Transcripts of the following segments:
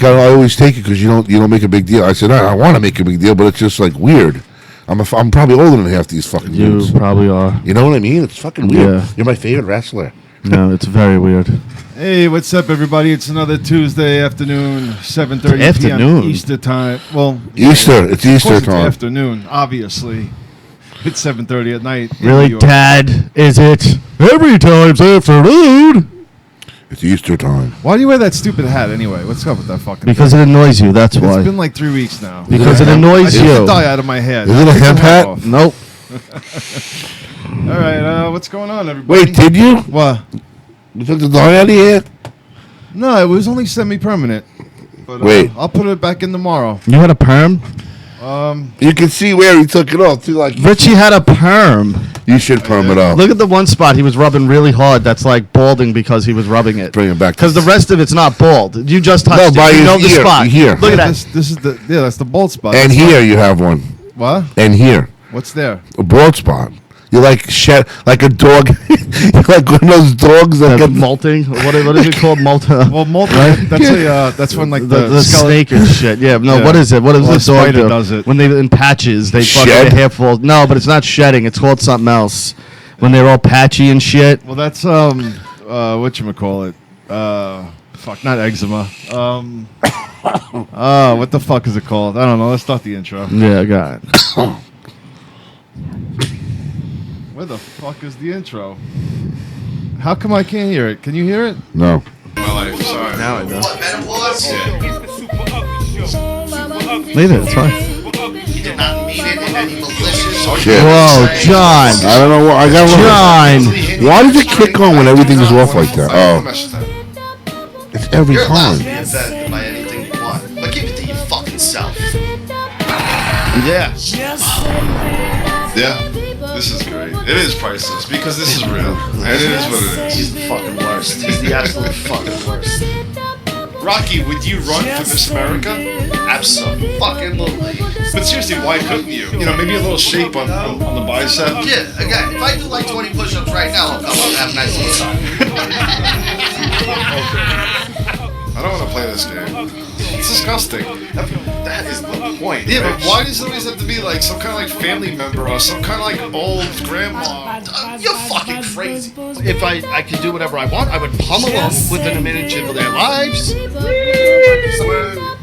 I always take it because you don't make a big deal. I said I want to make a big deal, but it's just like weird. I'm probably older than half these fucking dudes. You probably are. You know what I mean? It's fucking weird. Yeah. You're my favorite wrestler. No, it's very weird. Hey, what's up, everybody? It's another Tuesday afternoon, 7:30 p.m. Easter time. Well, Easter. It's Easter time. It's afternoon, obviously. It's 7:30 at night. Really, Dad? Is it every time's afternoon? It's Easter time. Why do you wear that stupid hat anyway? What's up with that fucking Because thing? It annoys you, that's why. It's been like 3 weeks now. Because it annoys I you. took the dye out of my head. Is it a hemp hat? Off. Nope. All right, what's going on, everybody? Wait, did you? What? You took the dye out of your hair? No, it was only semi-permanent. But, Wait. I'll put it back in tomorrow. You had a perm? You can see where he took it off, too. Like Richie had a perm. You should perm it up. Look at the one spot he was rubbing really hard that's like balding because he was rubbing it. Bring it back. Because the rest of it's not bald. You just touched it. by You his know the ear. spot. Here. Look at that. This is the that's the bald spot. And here you have one. What? And here. What's there? A bald spot. You're like like a dog. You're like one of those dogs that get molting. What is it called? Molting. Well, molting. That's when like the snake and shit. Yeah. No. Yeah. What is it? What does this dog do? Does it. When they in patches, they fucking Shed? their hair falls. No, but it's not shedding. It's called something else. When they're all patchy and shit. Well, that's whatchamacallit. Fuck, not eczema. What the fuck is it called? I don't know. Let's start the intro. Yeah, I got it. Where the fuck is the intro? How come I can't hear it? Can you hear it? No. My life, sorry. Now I know. What, menopause? Leave it. It's fine. He did not mean it in any malicious. Shit. Whoa, John. I don't know what I got. John. Why does it kick on when everything is off like that? Oh. Oh, it's every You're allowed to time. be offended by anything you want, but keep it to your fucking self. Yeah. Yeah, this is great. It is priceless because this is real, and it is what it He's is. the fucking worst. He's the absolute fucking worst. Rocky, would you run for Miss America? Absolutely. But seriously, why couldn't you? You know, maybe a little shape on the bicep. Yeah, again, if I do like 20 push-ups right now, I'll come up and have a nice little time. I don't want to play this game. It's disgusting. That is the point. Yeah, but Rich. why does it always have to be like some kind of like family member or some kind of like old grandma? You're fucking crazy. If I could do whatever I want, I would pummel them within a minute of their lives.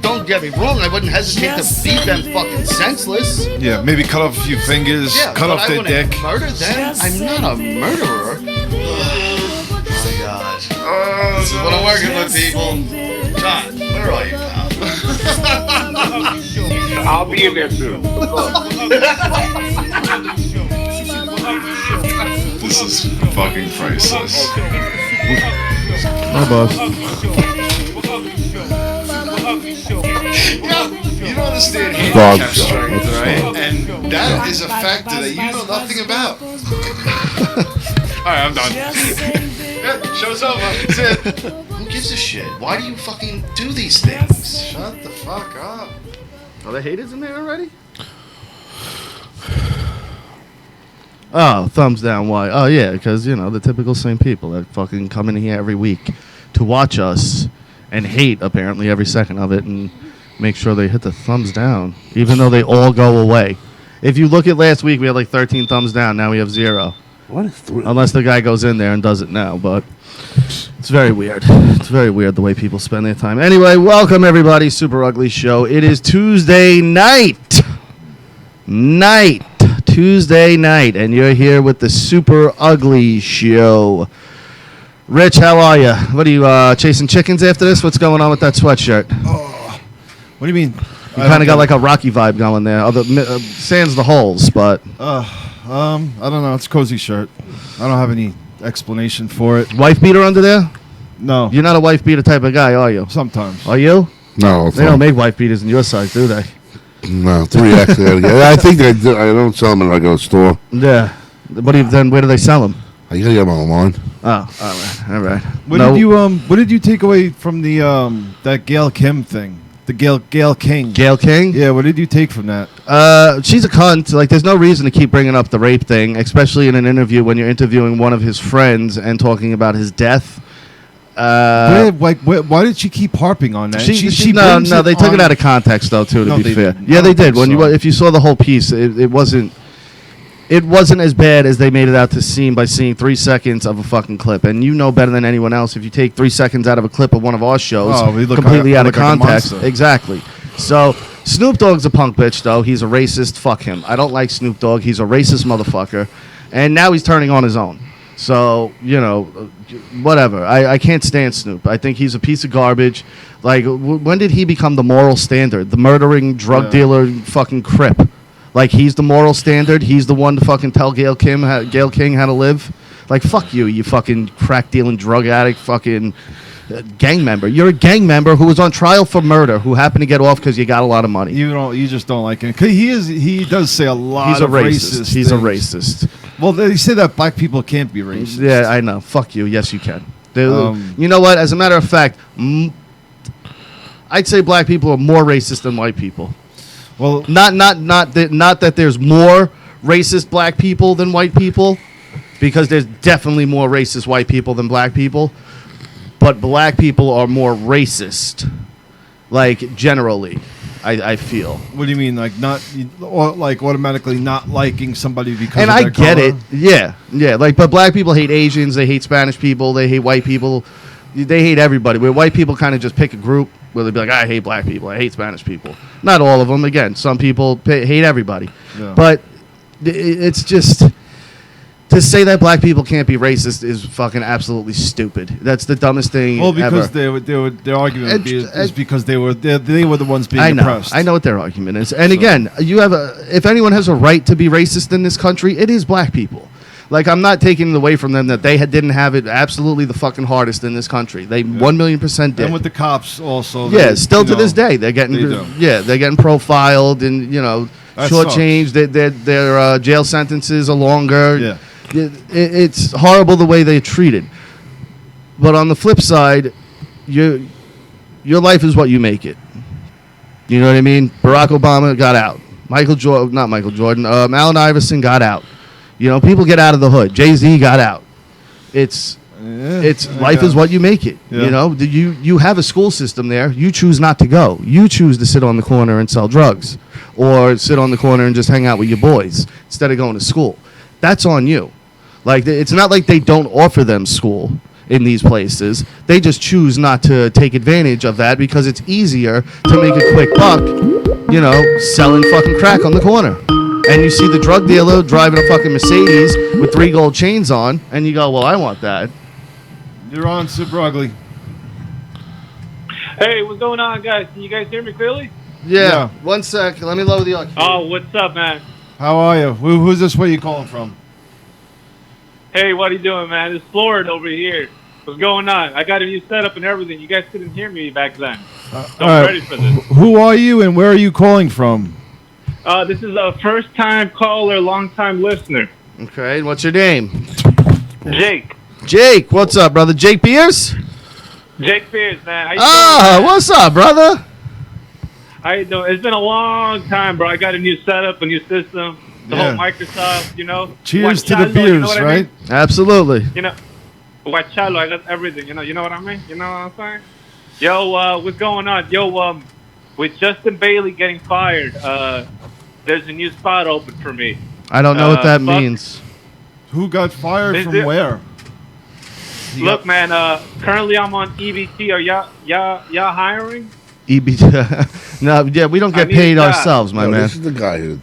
Don't get me wrong, I wouldn't hesitate to beat them fucking senseless. Yeah, maybe cut off a few fingers, Yeah, cut but off I their wouldn't dick. murder them. I'm not a murderer. Oh my god. This is what I'm working with, people. John, where are you, pal? I'll be in there soon. This is fucking priceless. My boss. You don't understand Dog handicap show. strength, That's right? dog. And that is a factor that you know nothing about. Alright, I'm done. Yeah, show's over. That's it. Who gives a shit? Why do you fucking do these things? Shut the fuck up. Are there haters in there already? Oh, thumbs down. Why? Oh, yeah, because, you know, the typical same people that fucking come in here every week to watch us and hate, apparently, every second of it and make sure they hit the thumbs down, even though they all go away. If you look at last week, we had like 13 thumbs down. Now we have 0. What is Unless the guy goes in there and does it now, but it's very weird. It's very weird the way people spend their time. Anyway, welcome everybody, Super Ugly Show. It is Tuesday night, Tuesday night, and you're here with the Super Ugly Show. Rich, how are you? What are you chasing chickens after this? What's going on with that sweatshirt? What do you mean? You kind of got like a Rocky vibe going there. Sans the holes, but I don't know. It's a cozy shirt. I don't have any explanation for it. wife beater under there? No. You're not a wife beater type of guy, are you? Sometimes. Are you? No, They don't make wife beaters in your size, do they? No, 3X. Yeah, I think they do. I don't sell them at like a store. Yeah. What do you, then? Where do they sell them? I gotta get them online. Oh, all right. What did you take away from the that Gayle Kim thing? The Gayle King. Gayle King? Yeah, what did you take from that? She's a cunt. Like, there's no reason to keep bringing up the rape thing, especially in an interview when you're interviewing one of his friends and talking about his death. Why did she keep harping on that? No, they took it out of context though too. To be fair, yeah, they did. If you saw the whole piece, it wasn't as bad as they made it out to seem by seeing 3 seconds of a fucking clip. And you know better than anyone else, if you take 3 seconds out of a clip of one of our shows, completely out of context. Exactly. So Snoop Dogg's a punk bitch, though. He's a racist. Fuck him. I don't like Snoop Dogg. He's a racist motherfucker. And now he's turning on his own. So, whatever. I can't stand Snoop. I think he's a piece of garbage. Like, when did he become the moral standard? The murdering drug dealer fucking crip. Like, he's the moral standard. He's the one to fucking tell Gayle King how to live. Like, fuck you, you fucking crack-dealing drug addict fucking gang member. You're a gang member who was on trial for murder, who happened to get off because you got a lot of money. You just don't like him. He does say a lot of racist He's things. a racist. Well, they say that black people can't be racist. Yeah, I know. Fuck you. Yes, you can. You know what? As a matter of fact, I'd say black people are more racist than white people. Well, not that there's more racist black people than white people, because there's definitely more racist white people than black people, but black people are more racist, like generally. I feel. What do you mean, like not, or like automatically not liking somebody because? And of I their get color? it, yeah. Like, but black people hate Asians, they hate Spanish people, they hate white people, they hate everybody. Where white people kind of just pick a group where they'd be like, I hate black people, I hate Spanish people. Not all of them. Again, some people hate everybody, but it's just. To say that black people can't be racist is fucking absolutely stupid. That's the dumbest thing ever. Well, because their argument is because they were the ones being oppressed. I know what their argument is. And again, if anyone has a right to be racist in this country, it is black people. Like, I'm not taking it away from them that they didn't have it absolutely the fucking hardest in this country. They 1,000,000% did. And with the cops also. Yeah, still to this day they're getting they're getting profiled and shortchanged. Their jail sentences are longer. Yeah. It's horrible the way they're treated. But on the flip side, your life is what you make it. You know what I mean? Barack Obama got out. Allen Iverson got out. People get out of the hood. Jay-Z got out. It's life is what you make it. Yeah. You have a school system there. You choose not to go. You choose to sit on the corner and sell drugs, or sit on the corner and just hang out with your boys instead of going to school. That's on you. Like, it's not like they don't offer them school in these places. They just choose not to take advantage of that because it's easier to make a quick buck, selling fucking crack on the corner. And you see the drug dealer driving a fucking Mercedes with 3 gold chains on, and you go, well, I want that. You're on, Super Ugly. Hey, what's going on, guys? Can you guys hear me clearly? Yeah. 1 sec. Let me lower the audio. Oh, what's up, man? How are you? Who's this? Where you calling from? Hey, what are you doing, man? It's Florida over here. What's going on? I got a new setup and everything. You guys couldn't hear me back then. I'm ready for this. Who are you and where are you calling from? This is a first-time caller, long-time listener. Okay, what's your name? Jake. Jake, what's up, brother? Jake Pierce? Jake Pierce, man. How you doing, man? What's up, brother? How you doing? It's been a long time, bro. I got a new setup, a new system, the whole Microsoft, Cheers to the beers, right? I mean? Absolutely. Guachalo, I got everything. You know what I mean? You know what I'm saying? Yo, what's going on? Yo, with Justin Bailey getting fired, there's a new spot open for me. I don't know what that means. Who got fired from where? Look, man, currently I'm on EBT. Are y'all hiring? EBT? No, yeah, we don't get paid ourselves, my man. This is the guy who,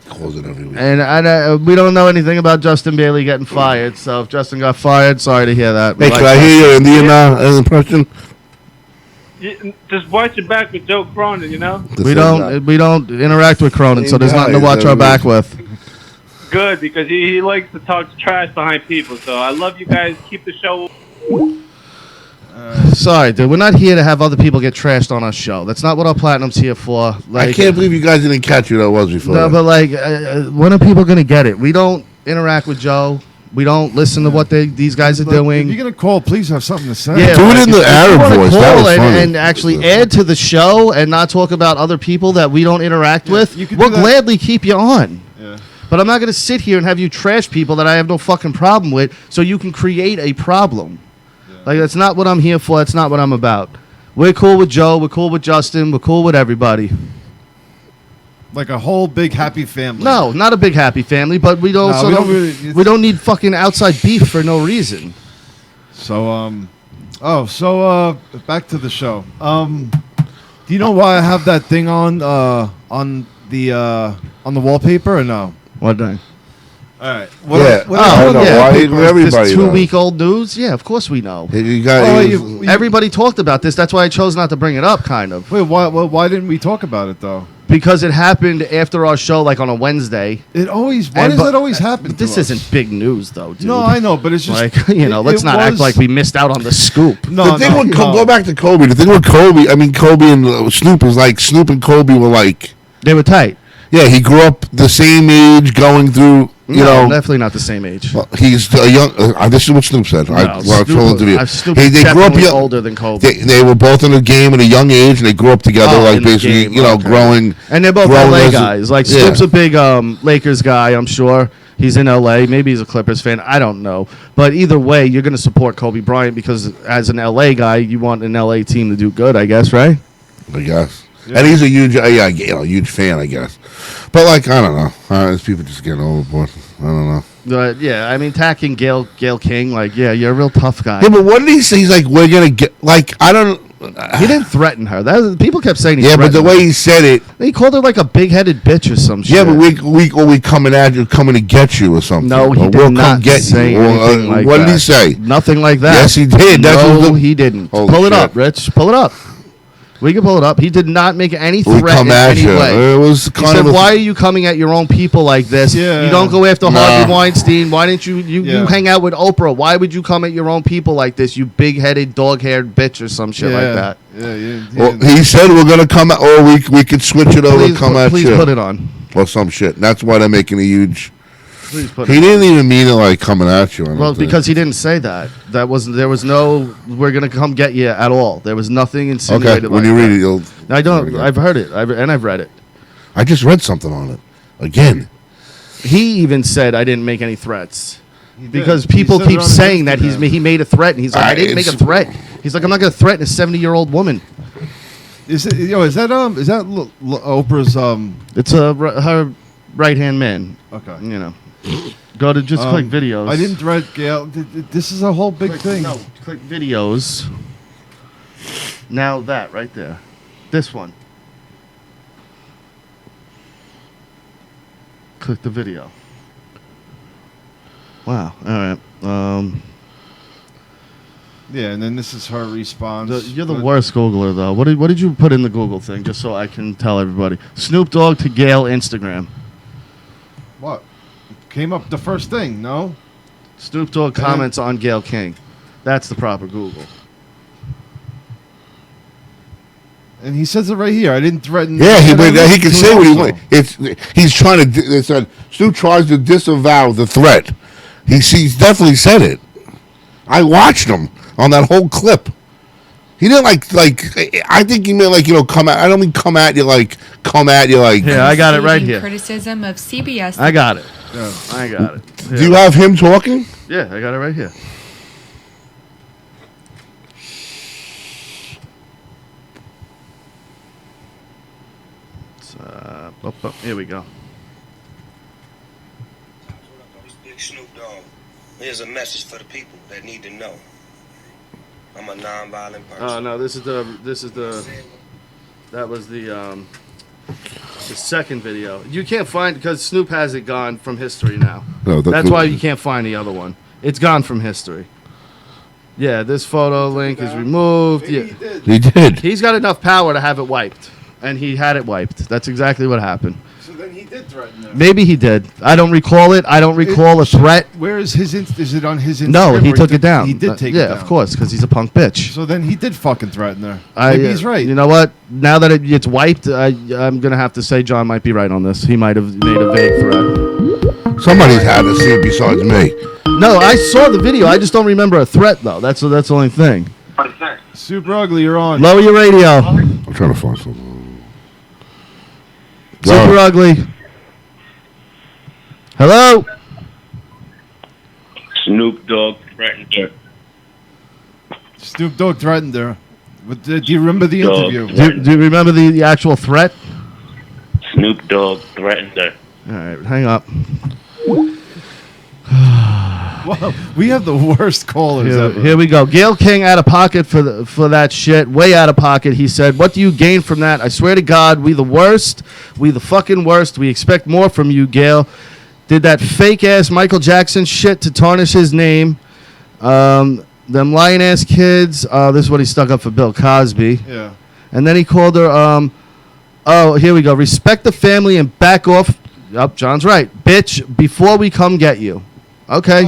calls it every week. And we don't know anything about Justin Bailey getting fired, so if Justin got fired, sorry to hear that. Hey, can I hear your Indian impression? Just watch your back with Joe Cronin, We don't interact with Cronin, so there's nothing to watch our back with. Good, because he likes to talk trash behind people. So I love you guys. Keep the show. Sorry, dude. We're not here to have other people get trashed on our show. That's not what our Platinum's here for. I can't believe you guys didn't catch who that was before. No, but when are people going to get it? We don't interact with Joe. We don't listen to what these guys are doing. If you're going to call, please have something to say. Yeah, do it in the Arab voice. That was funny. And actually add to the show and not talk about other people that we don't interact with. We'll gladly keep you on. Yeah. But I'm not going to sit here and have you trash people that I have no fucking problem with so you can create a problem. Yeah. Like, that's not what I'm here for. That's not what I'm about. We're cool with Joe. We're cool with Justin. We're cool with everybody. Like a whole big happy family. No, not a big happy family, but we don't need fucking outside beef for no reason. So, back to the show. Do you know why I have that thing on the wallpaper or no? What thing? All right. Why everybody? This 2-week-old news? Yeah, of course we know. Everybody talked about this. That's why I chose not to bring it up, kind of. Wait, why didn't we talk about it, though? Because it happened after our show, like on a Wednesday. Why does that always happen? This isn't big news, though, dude. No, I know, but it's just... Like, let's not act like we missed out on the scoop. Go back to Kobe. The thing with Kobe, Kobe and Snoop is like, Snoop and Kobe were like... They were tight. Yeah, he grew up the same age going through... definitely not the same age. Well, he's a young. This is what Snoop said. Snoop they grew up older than Kobe. They were both in the game at a young age, and they grew up together, basically, growing. And they're both LA guys. Like Snoop's a big Lakers guy, I'm sure. He's in LA. Maybe he's a Clippers fan. I don't know. But either way, you're going to support Kobe Bryant because as an LA guy, you want an LA team to do good, I guess, right? I guess. Yeah. And he's a huge fan, I guess. But I don't know. These people just getting overboard. I don't know. Attacking Gayle King, you're a real tough guy. Yeah, but what did he say? He's like, we're gonna get I don't. He didn't threaten her. People kept saying he. Yeah, but the way he said it, he called her like a big-headed bitch or some shit. Yeah, but we coming to get you or something. No, he did not say anything like that. What did he say? Nothing like that. Yes, he did. He didn't. Pull it up, Rich. Pull it up. We can pull it up. He did not make any threat in any way. It was he said, why are you coming at your own people like this? Yeah. You don't go after Harvey Weinstein. Why didn't you hang out with Oprah? Why would you come at your own people like this, you big-headed, dog-haired bitch or some shit like that? Yeah. Well, he said we're going to come at, or we could switch it over and come at you. Please put it on. Or some shit. That's why they're making a huge... He didn't even mean it like coming at you. Well, because he didn't say that. There was no we're gonna come get you at all. There was nothing insinuated. Okay, when you read it, I don't. I've heard it. I've read it. I just read something on it again. He even said I didn't make any threats because people keep saying that he made a threat, and he's like, I didn't make a threat. He's like, I'm not gonna threaten a 70-year-old woman. Is that Oprah's It's her right-hand man. Okay. Go to just click videos. I didn't write Gayle. This is a whole big thing. No, click videos. Now that right there. This one. Click the video. Wow. All right. Yeah, and then this is her response. You're the worst Googler, though. What did you put in the Google thing, just so I can tell everybody? Snoop Dogg to Gayle Instagram. What? Came up the first thing, no? Snoop Dogg comments on Gayle King. That's the proper Google. And he says it right here. I didn't threaten. Yeah, he can say what he wants. He's trying to. Snoop tries to disavow the threat. He's definitely said it. I watched him on that whole clip. He didn't like. I think he meant come at. I don't mean come at you like. Yeah, I got it right here. Criticism of CBS. I got it. I got it. Yeah. Do you have him talking? Yeah, I got it right here. Here we go. Big Snoop Dogg. Here's a message for the people that need to know. I'm a non-violent person. Oh no, that was the second video. You can't find because Snoop has it gone from history now. No, that's why you can't find the other one. It's gone from history. Yeah, this photo link is removed. Yeah. He did. He's got enough power to have it wiped, and he had it wiped. That's exactly what happened. So then he did threaten her. Maybe he did. I don't recall it. I don't recall a threat. Where is his? Is it on his Instagram? No, he took it down. He did take it down. Yeah, of course, because he's a punk bitch. So then he did fucking threaten her. Maybe he's right. You know what? Now that it's wiped, I'm gonna have to say John might be right on this. He might have made a vague threat. Somebody's had to see it besides me. No, I saw the video. I just don't remember a threat though. That's the only thing. Super Ugly, you're on. Lower your radio. I'm trying to find something. Super Ugly. Hello? Snoop Dogg threatened her. Snoop Dogg threatened her. But do you remember the Dogg interview? Do you remember the actual threat? Snoop Dogg threatened her. All right, hang up. Well, we have the worst callers ever. Here we go. Gayle King out of pocket for that shit. Way out of pocket. He said, "What do you gain from that? I swear to God, we the worst. We the fucking worst. We expect more from you, Gayle. Did that fake ass Michael Jackson shit to tarnish his name. Them lying ass kids. This is what he stuck up for Bill Cosby. Yeah. And then he called her. Oh, here we go. Respect the family and back off. Yup, John's right, bitch. Before we come get you." Okay,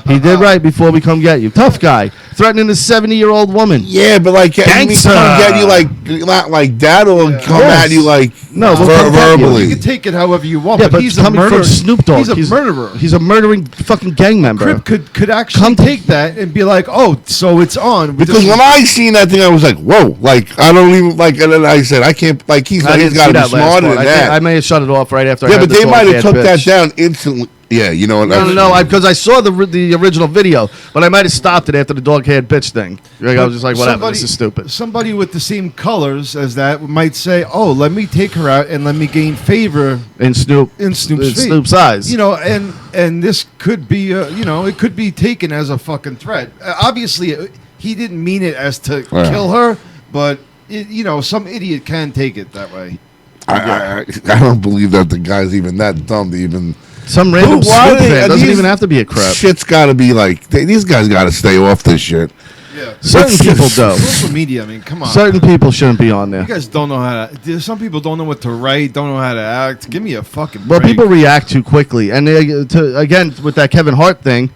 he did right before we come get you. Tough guy. Threatening a 70-year-old woman. Yeah, but like, I mean, come get you like not like that, or come at you like verbally. You can take it however you want, Yeah, but he's a coming murderer. from Snoop Dogg. He's a murderer. He's a murdering fucking gang member. Crip could actually take that and be like, oh, so it's on. Because when I seen that thing, I was like, whoa, like I don't even like. And then I said, I can't. Like he's got to be smarter than that. I may have shut it off right after. Yeah, I heard but they the might have dog took head that bitch. down instantly. Yeah, you know what? No, because I saw the original video, but I might have stopped it after the dog haired bitch thing. Like, I was just like, whatever, this is stupid. Somebody with the same colors as that might say, oh, let me take her out and let me gain favor in Snoop's eyes. You know, and this could be, you know, it could be taken as a fucking threat. Obviously, he didn't mean it as to kill her, but, you know, some idiot can take it that way. I don't believe that the guy's even that dumb to even. Some random Snoop fan doesn't even have to be a crap. Shit's got to be like these guys got to stay off this shit. Yeah, certain people do. Social media, I mean, come on. Certain people shouldn't be on there. You guys don't know how to. Some people don't know what to write, don't know how to act. Give me a fucking break. Well, people react too quickly, and again with that Kevin Hart thing.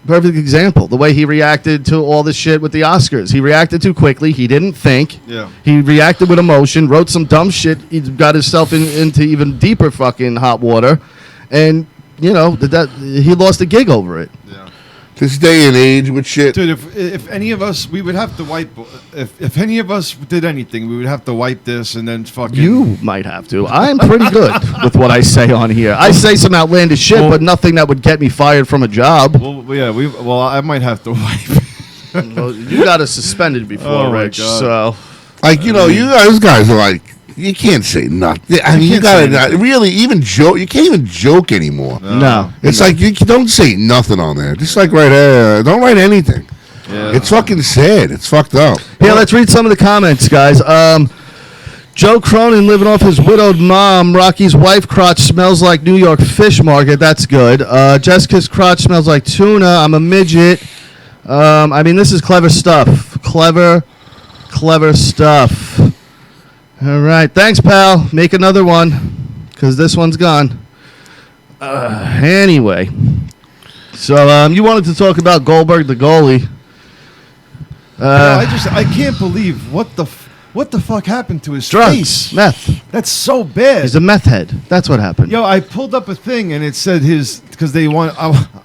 Perfect example. The way he reacted to all this shit with the Oscars. He reacted too quickly. He didn't think. Yeah. He reacted with emotion, wrote some dumb shit. He got himself into even deeper fucking hot water. And, you know, he lost a gig over it. Yeah. This day and age with shit. Dude, if any of us, we would have to wipe. If any of us did anything, we would have to wipe this and then fucking. You might have to. I'm pretty good with what I say on here. I say some outlandish shit, but nothing that would get me fired from a job. Well, yeah, well, I might have to wipe. Well, you got us suspended before, Rich. So, like, you know, you guys are like, you can't say nothing. I mean, you gotta really even joke. You can't even joke anymore. No. It's like you don't say nothing on there. Just like don't write anything. Yeah. It's fucking sad. It's fucked up. Yeah, let's read some of the comments, guys. Joe Cronin living off his widowed mom. Rocky's wife crotch smells like New York fish market. That's good. Jessica's crotch smells like tuna. I'm a midget. I mean, this is clever stuff. Clever stuff. All right. Thanks, pal. Make another one, because this one's gone. Anyway. So, you wanted to talk about Goldberg, the goalie. I can't believe what the fuck happened to his face. Meth. That's so bad. He's a meth head. That's what happened. Yo, I pulled up a thing and it said because they want.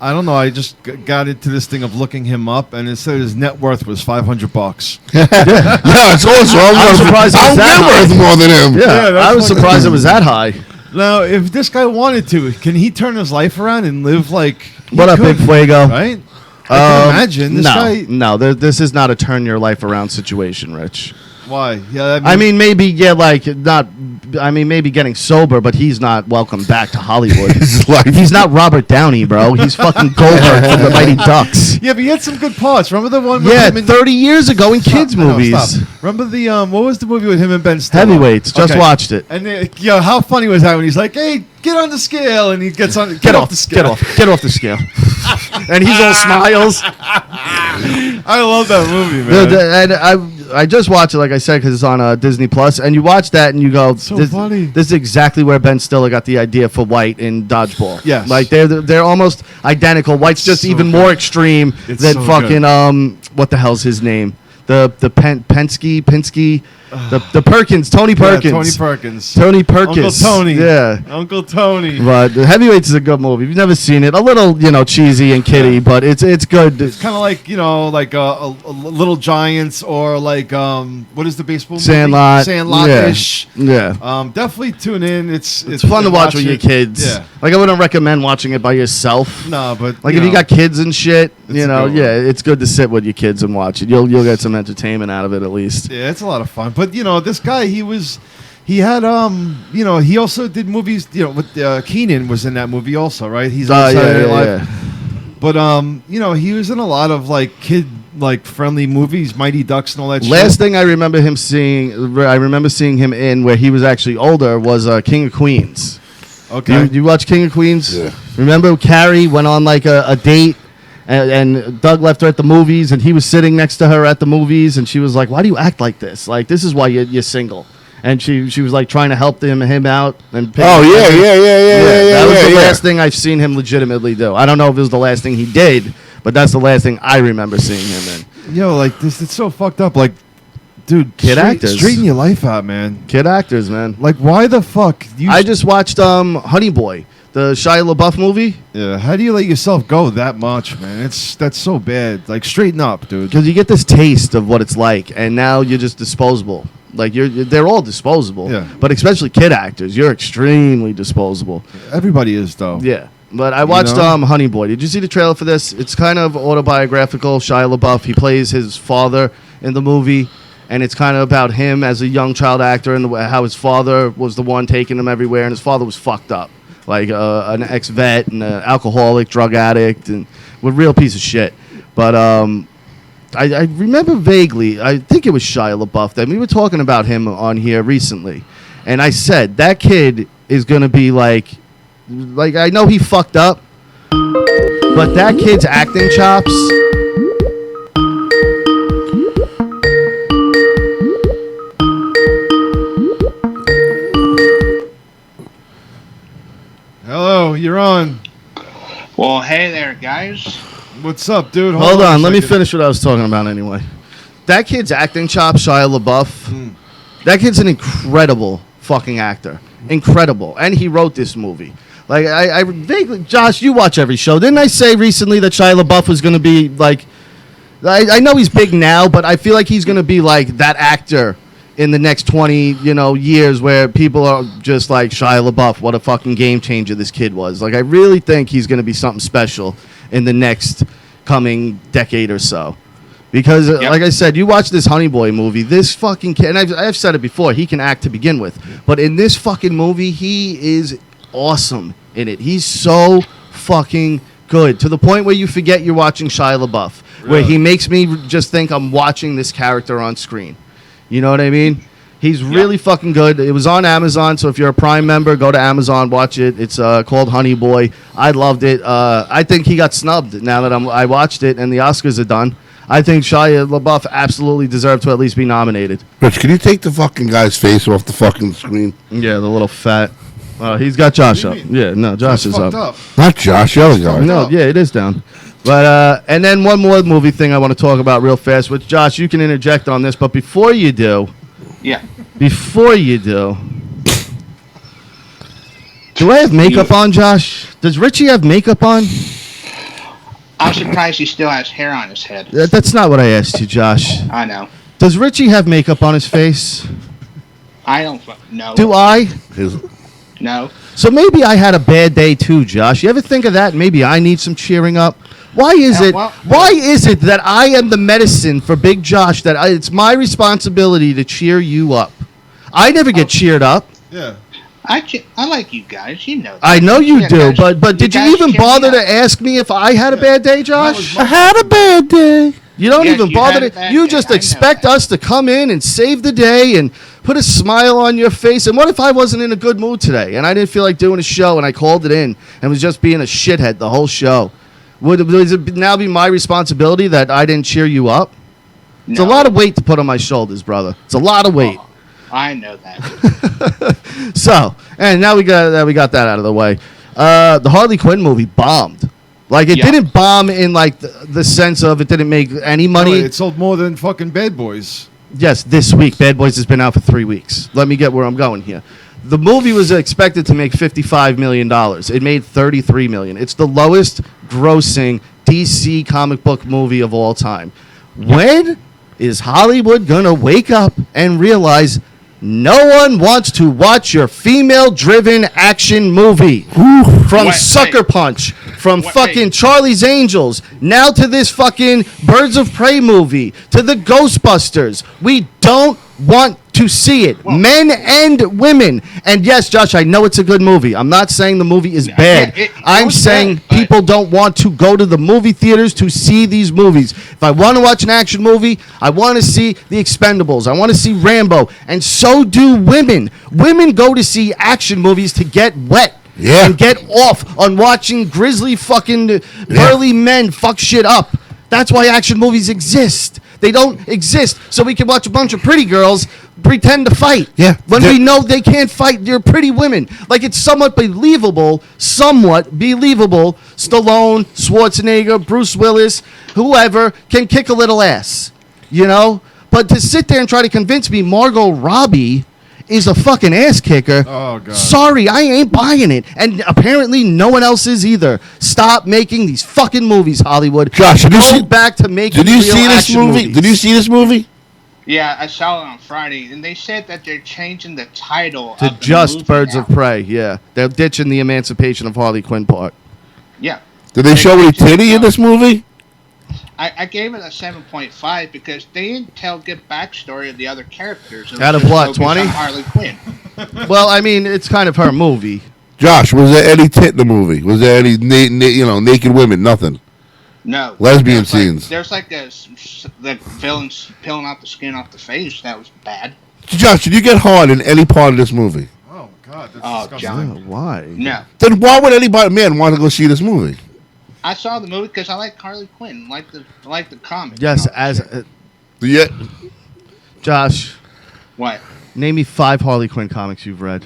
I don't know. I just got into this thing of looking him up, and it said his net worth was $500. Yeah, it's awesome. I'm surprised it was that high. worth more than him. Yeah, I was surprised it was that high. Now, if this guy wanted to, can he turn his life around and live like? What up, Big Fuego? Right. I can imagine this guy. No, this is not a turn your life around situation, Rich. Why? Yeah, I mean, maybe maybe getting sober, but he's not welcome back to Hollywood. He's not Robert Downey, bro. He's fucking Goldberg from the Mighty Ducks. Yeah, but he had some good parts. Remember the one? With Yeah, him 30 years ago in kids movies. Stop. Remember the what was the movie with him and Ben Stiller? Heavyweights. Just watched it. And how funny was that when he's like, "Hey, get on the scale," and he gets on. Get off the scale. Get off the scale. And he's all smiles. I love that movie, man. And I just watched it, like I said, because it's on Disney Plus, and you watch that and you go, funny. This is exactly where Ben Stiller got the idea for White in Dodgeball. Yes. Like they're almost identical. White's just even more extreme than fucking what the hell's his name? Penske, the Perkins, Tony Perkins. Yeah, Tony Perkins. Tony Perkins. Uncle Tony. Yeah. Uncle Tony. But Heavyweights is a good movie. If you've never seen it, a little, cheesy and kiddie, but it's good. It's kind of like, like a Little Giants or like, what is the baseball movie? Sandlot. Sandlot-ish. Yeah. Definitely tune in. It's fun to watch with your kids. Yeah. Like, I wouldn't recommend watching it by yourself. No, but like if you got kids and shit, it's good to sit with your kids and watch it. You'll get some entertainment out of it at least. Yeah, it's a lot of fun. But this guy, he had he also did movies. With Keenan was in that movie also, right? He's on Saturday Night Live. But he was in a lot of like kid friendly movies, Mighty Ducks and all that. Last thing I remember seeing him in where he was actually older was King of Queens. Okay, you watch King of Queens? Yeah. Remember Carrie went on like a date. And Doug left her at the movies, and he was sitting next to her at the movies, and she was like, "Why do you act like this? Like, this is why you're single." And she was like trying to help him out. And That was the last thing I've seen him legitimately do. I don't know if it was the last thing he did, but that's the last thing I remember seeing him in. Like this, it's so fucked up. Like, dude, actors, straighten your life out, man. Kid actors, man. Like, why the fuck? I just watched Honey Boy, the Shia LaBeouf movie. Yeah, how do you let yourself go that much, man? That's so bad. Like, straighten up, dude. Because you get this taste of what it's like, and now you're just disposable. Like they're all disposable. Yeah. But especially kid actors, you're extremely disposable. Everybody is though. Yeah. But I watched Honey Boy. Did you see the trailer for this? It's kind of autobiographical. Shia LaBeouf, he plays his father in the movie, and it's kind of about him as a young child actor and how his father was the one taking him everywhere, and his father was fucked up. Like an ex-vet and an alcoholic, drug addict, and a real piece of shit. But I remember vaguely, I think it was Shia LaBeouf, that we were talking about him on here recently. And I said, that kid is going to be like, I know he fucked up, but that kid's acting chops. Hello, you're on. Well, hey there, guys. What's up, dude? Hold on, let me finish what I was talking about anyway. That kid's acting chops, Shia LaBeouf, that kid's an incredible fucking actor. Incredible. And he wrote this movie. Like, I vaguely, Josh, you watch every show. Didn't I say recently that Shia LaBeouf was going to be like, I know he's big now, but I feel like he's going to be like that actor in the next 20, years where people are just like, Shia LaBeouf, what a fucking game changer this kid was. Like, I really think he's going to be something special in the next coming decade or so. Because, like I said, you watch this Honey Boy movie, this fucking kid, and I've said it before, he can act to begin with. But in this fucking movie, he is awesome in it. He's so fucking good, to the point where you forget you're watching Shia LaBeouf, where he makes me just think I'm watching this character on screen. You know what I mean? He's really fucking good. It was on Amazon, so if you're a Prime member, go to Amazon, watch it. It's called Honey Boy. I loved it. I think he got snubbed now that I watched it and the Oscars are done. I think Shia LaBeouf absolutely deserved to at least be nominated. Rich, can you take the fucking guy's face off the fucking screen? Yeah, the little fat. He's got Josh up. Yeah, no, Josh is up. Not Josh, the other guy. No, yeah, it is down. But and then one more movie thing I want to talk about real fast, which Josh, you can interject on this, but before you do, do I have makeup on, Josh? Does Richie have makeup on? I'm surprised he still has hair on his head. That's not what I asked you, Josh. I know. Does Richie have makeup on his face? I don't know. Do I? No. So maybe I had a bad day too, Josh. You ever think of that? Maybe I need some cheering up. Why is it that I am the medicine for Big Josh, that it's my responsibility to cheer you up? I never get cheered up. Yeah. I like you guys. You know that. I know you do, guys, but did you even bother to ask me if I had a bad day, Josh? I had a bad day. You don't Yes, even you bother had a to. bad You day. just I know expect that. us to come in and save the day and put a smile on your face. And what if I wasn't in a good mood today and I didn't feel like doing a show and I called it in and was just being a shithead the whole show? Would it now be my responsibility that I didn't cheer you up? It's a lot of weight to put on my shoulders, brother. It's a lot of weight. I know that. So, and now we got that out of the way. The Harley Quinn movie bombed. Like, it Yeah. didn't bomb in, like, the sense of it didn't make any money. No, it sold more than fucking Bad Boys. Yes, this week. Bad Boys has been out for 3 weeks. Let me get where I'm going here. The movie was expected to make $55 million. It made $33 million. It's the lowest grossing DC comic book movie of all time. When is Hollywood going to wake up and realize no one wants to watch your female-driven action movie? From Wait, Sucker wait. Punch, from Wait, fucking wait. Charlie's Angels, now to this fucking Birds of Prey movie, to the Ghostbusters. We don't want to see it. Men and women. And yes, Josh, I know it's a good movie. I'm not saying the movie is bad. it I'm was saying bad, but- people don't want to go to the movie theaters to see these movies. If I want to watch an action movie, I want to see The Expendables. I want to see Rambo. And so do women. Women go to see action movies to get wet. Yeah. And get off on watching grizzly fucking burly men fuck shit up. That's why action movies exist. They don't exist so we can watch a bunch of pretty girls pretend to fight. Yeah. When we know they can't fight, they're pretty women. Like, it's somewhat believable, Stallone, Schwarzenegger, Bruce Willis, whoever can kick a little ass. You know? But to sit there and try to convince me Margot Robbie is a fucking ass kicker. Oh, God. Sorry, I ain't buying it. And apparently no one else is either. Stop making these fucking movies, Hollywood. Josh, did you Go see- back to making Did you real see this action movie? movies. Did you see this movie? Yeah, I saw it on Friday, and they said that they're changing the title To of the just movie Birds now. of Prey, yeah. They're ditching the Emancipation of Harley Quinn part. Yeah. Did they show any titty in this movie? I gave it a 7.5 because they didn't tell good backstory of the other characters. It was Out of just what, focused 20? on Harley Quinn. Well, I mean, it's kind of her movie. Josh, was there any tit in the movie? Was there any naked women? Nothing. No. Lesbian There's like- scenes. There's like the villains peeling out the skin off the face. That was bad. Josh, did you get hard in any part of this movie? Oh, God. That's Oh, disgusting. John. Why? No. Then why would anybody, man, want to go see this movie? I saw the movie because I like Harley Quinn, like the comic. Yes, and all that as shit. Yeah. Josh, What? name me 5 Harley Quinn comics you've read.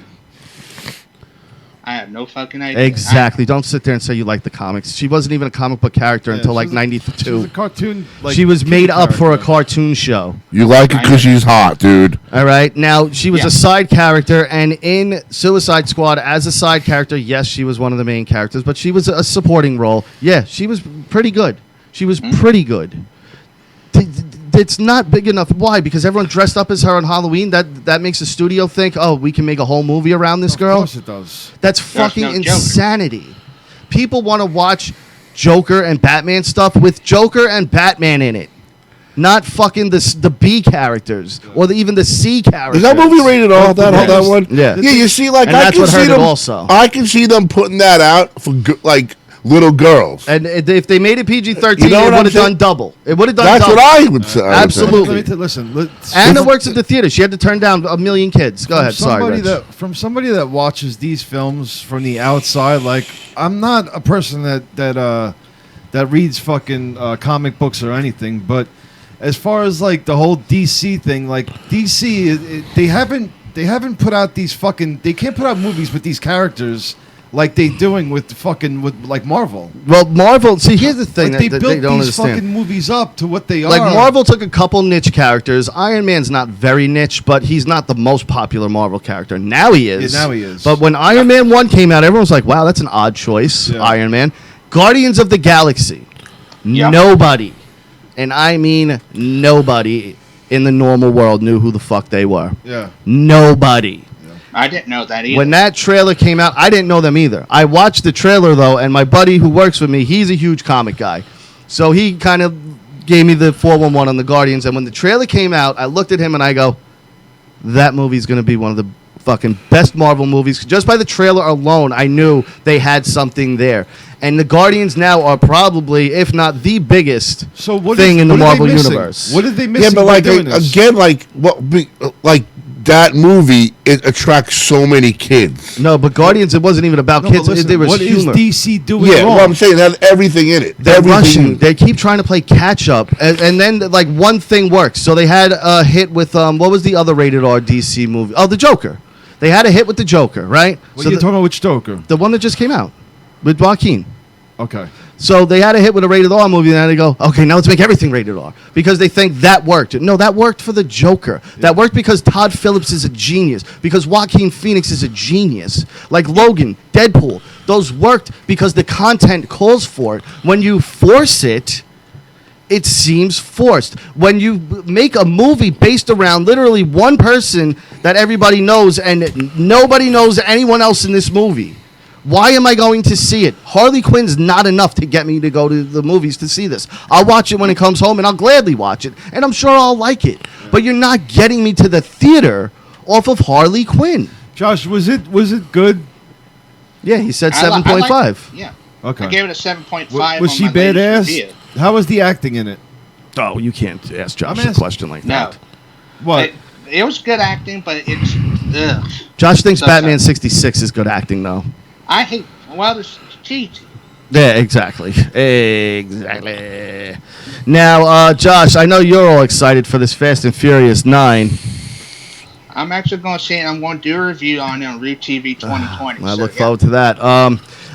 I have no fucking idea. Exactly. Don't sit there and say you like the comics. She wasn't even a comic book character Yeah, until she like was a- She was 92. a cartoon. Like, She was kid made up for a character. cartoon show. You like it because she's hot, dude. All right. Now, she was Yeah. a side character, and in Suicide Squad, as a side character, yes, she was one of the main characters, but she was a supporting role. Yeah, she was pretty good. She was pretty good. It's not big enough. Why? Because everyone dressed up as her on Halloween. That makes the studio think, oh, we can make a whole movie around this Of girl. course it does. That's fucking no Joker. insanity. People want to watch Joker and Batman stuff with Joker and Batman in it. Not fucking the B characters or even the C characters. Is that movie rated R? That one? Yeah. Yeah, you see, like, And I that's can what see hurt it them. also. I can see them putting that out for like little girls. And if they made it PG-13, You know it what would I'm have saying? done double. It would have done That's double. what I would say. Absolutely. Listen. And it works at the theater. She had to turn down 1 million kids. Go ahead. Sorry, Rich. From somebody that watches these films from the outside, like, I'm not a person that reads fucking comic books or anything, but as far as like the whole DC thing, like DC, they haven't put out these fucking, they can't put out movies with these characters like they doing with like Marvel. Well, Marvel. See, here's the thing Like they that built they don't these understand. fucking movies up to what they Like are. Marvel took a couple niche characters. Iron Man's not very niche, but he's not the most popular Marvel character. Now he is. Yeah, now he is. But when Iron Man 1 came out, everyone was like, wow, that's an odd choice, Yeah. Iron Man. Guardians of the Galaxy. Yeah. Nobody, and I mean nobody in the normal world knew who the fuck they were. Yeah. Nobody. I didn't know that either. When that trailer came out, I didn't know them either. I watched the trailer, though, and my buddy who works with me, he's a huge comic guy. So he kind of gave me the 411 on the Guardians. And when the trailer came out, I looked at him and I go, that movie's going to be one of the fucking best Marvel movies. Just by the trailer alone, I knew they had something there. And the Guardians now are probably, if not the biggest thing in the Marvel universe. What did they miss? Yeah, but like again, like like that movie, it attracts so many kids. No, but Guardians, it wasn't even about kids. It was what humor. is DC doing Yeah, wrong? well, I'm saying that everything in it. They're Everything. rushing. They keep trying to play catch up, and then like one thing works. So they had a hit with what was the other rated R DC movie? Oh, the Joker. They had a hit with the Joker, right? Well, so you're talking about which Joker? the one that just came out with Joaquin. Okay. So they had a hit with a rated R movie, and then they go, okay, now let's make everything rated R. Because they think that worked. No, that worked for the Joker. That worked because Todd Phillips is a genius. Because Joaquin Phoenix is a genius. Like Logan, Deadpool. Those worked because the content calls for it. When you force it, it seems forced. When you make a movie based around literally one person that everybody knows and nobody knows anyone else in this movie, why am I going to see it? Harley Quinn's not enough to get me to go to the movies to see this. I'll watch it when it comes home, and I'll gladly watch it, and I'm sure I'll like it. But you're not getting me to the theater off of Harley Quinn. Josh, was it good? Yeah, he said I 7.5. like- yeah. Okay. I gave it a 7.5. Was she on my latest review. badass? How was the acting in it? Oh, you can't ask Josh I'm a question like No. that. What? It was good acting, but it's. Ugh. Josh thinks So Batman sad. 66 is good acting, though. I hate. Well, it's cheesy. Yeah, exactly. Exactly. Now, Josh, I know you're all excited for this Fast and Furious 9. I'm actually going to see it. I'm going to do a review on it on Root TV 2020. I look forward to that.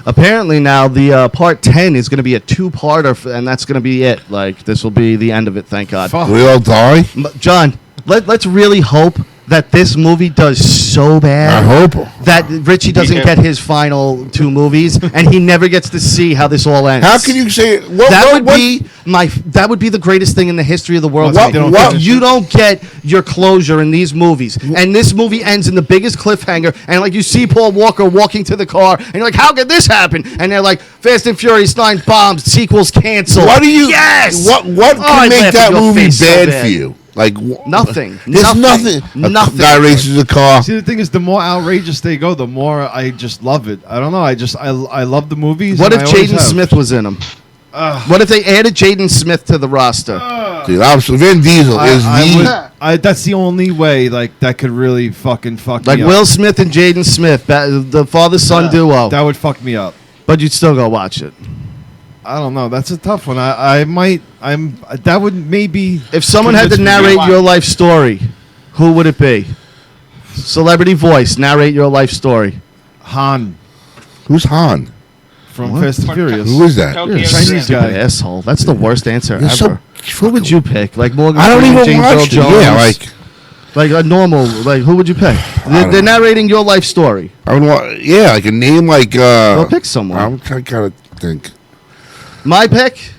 Apparently now the part 10 is going to be a two-parter, and that's going to be it. Like, this will be the end of it, thank God. Fuck. We all die? John, let's really hope that this movie does so bad. I hope. That Richie doesn't too. get his final two movies, and he never gets to see how this all ends. How can you say it? What, That would be the greatest thing in the history of the world. What- to me. what- You don't get your closure in these movies, and this movie ends in the biggest cliffhanger. And like you see Paul Walker walking to the car, and you're like, "How could this happen?" And they're like, "Fast and Furious 9 bombs, sequels canceled." What do you? Yes. What Oh, I'd can make laugh that in your movie face so bad bad. for you? Like Nothing. There's nothing. Nothing. A guy races a car. See, the thing is, the more outrageous they go, the more I just love it. I don't know. I love the movies. What and if I always Jaden have. Smith was in them? What if they added Jaden Smith to the roster? Dude, Vin Diesel is that's the only way like that could really fucking fuck Like me up. Will Smith and Jaden Smith, the father-son duo. That would fuck me up. But you'd still go watch it. I don't know. That's a tough one. That would maybe. If someone had to convince me. narrate your life story, who would it be? Celebrity voice, narrate your life story. Han Who's Han? from What? Fast and Furious. Who is that? Tokyo You're a Chinese Drift. stupid guy. asshole. That's the worst answer You're ever. so Who would you pick? Like Morgan I don't Freeman, even James Earl watch it. Jones? Yeah, like a normal. Like who would you pick? They're narrating your life story. I would want. Yeah, like a name like. Go pick someone. I'm trying to think. My pick.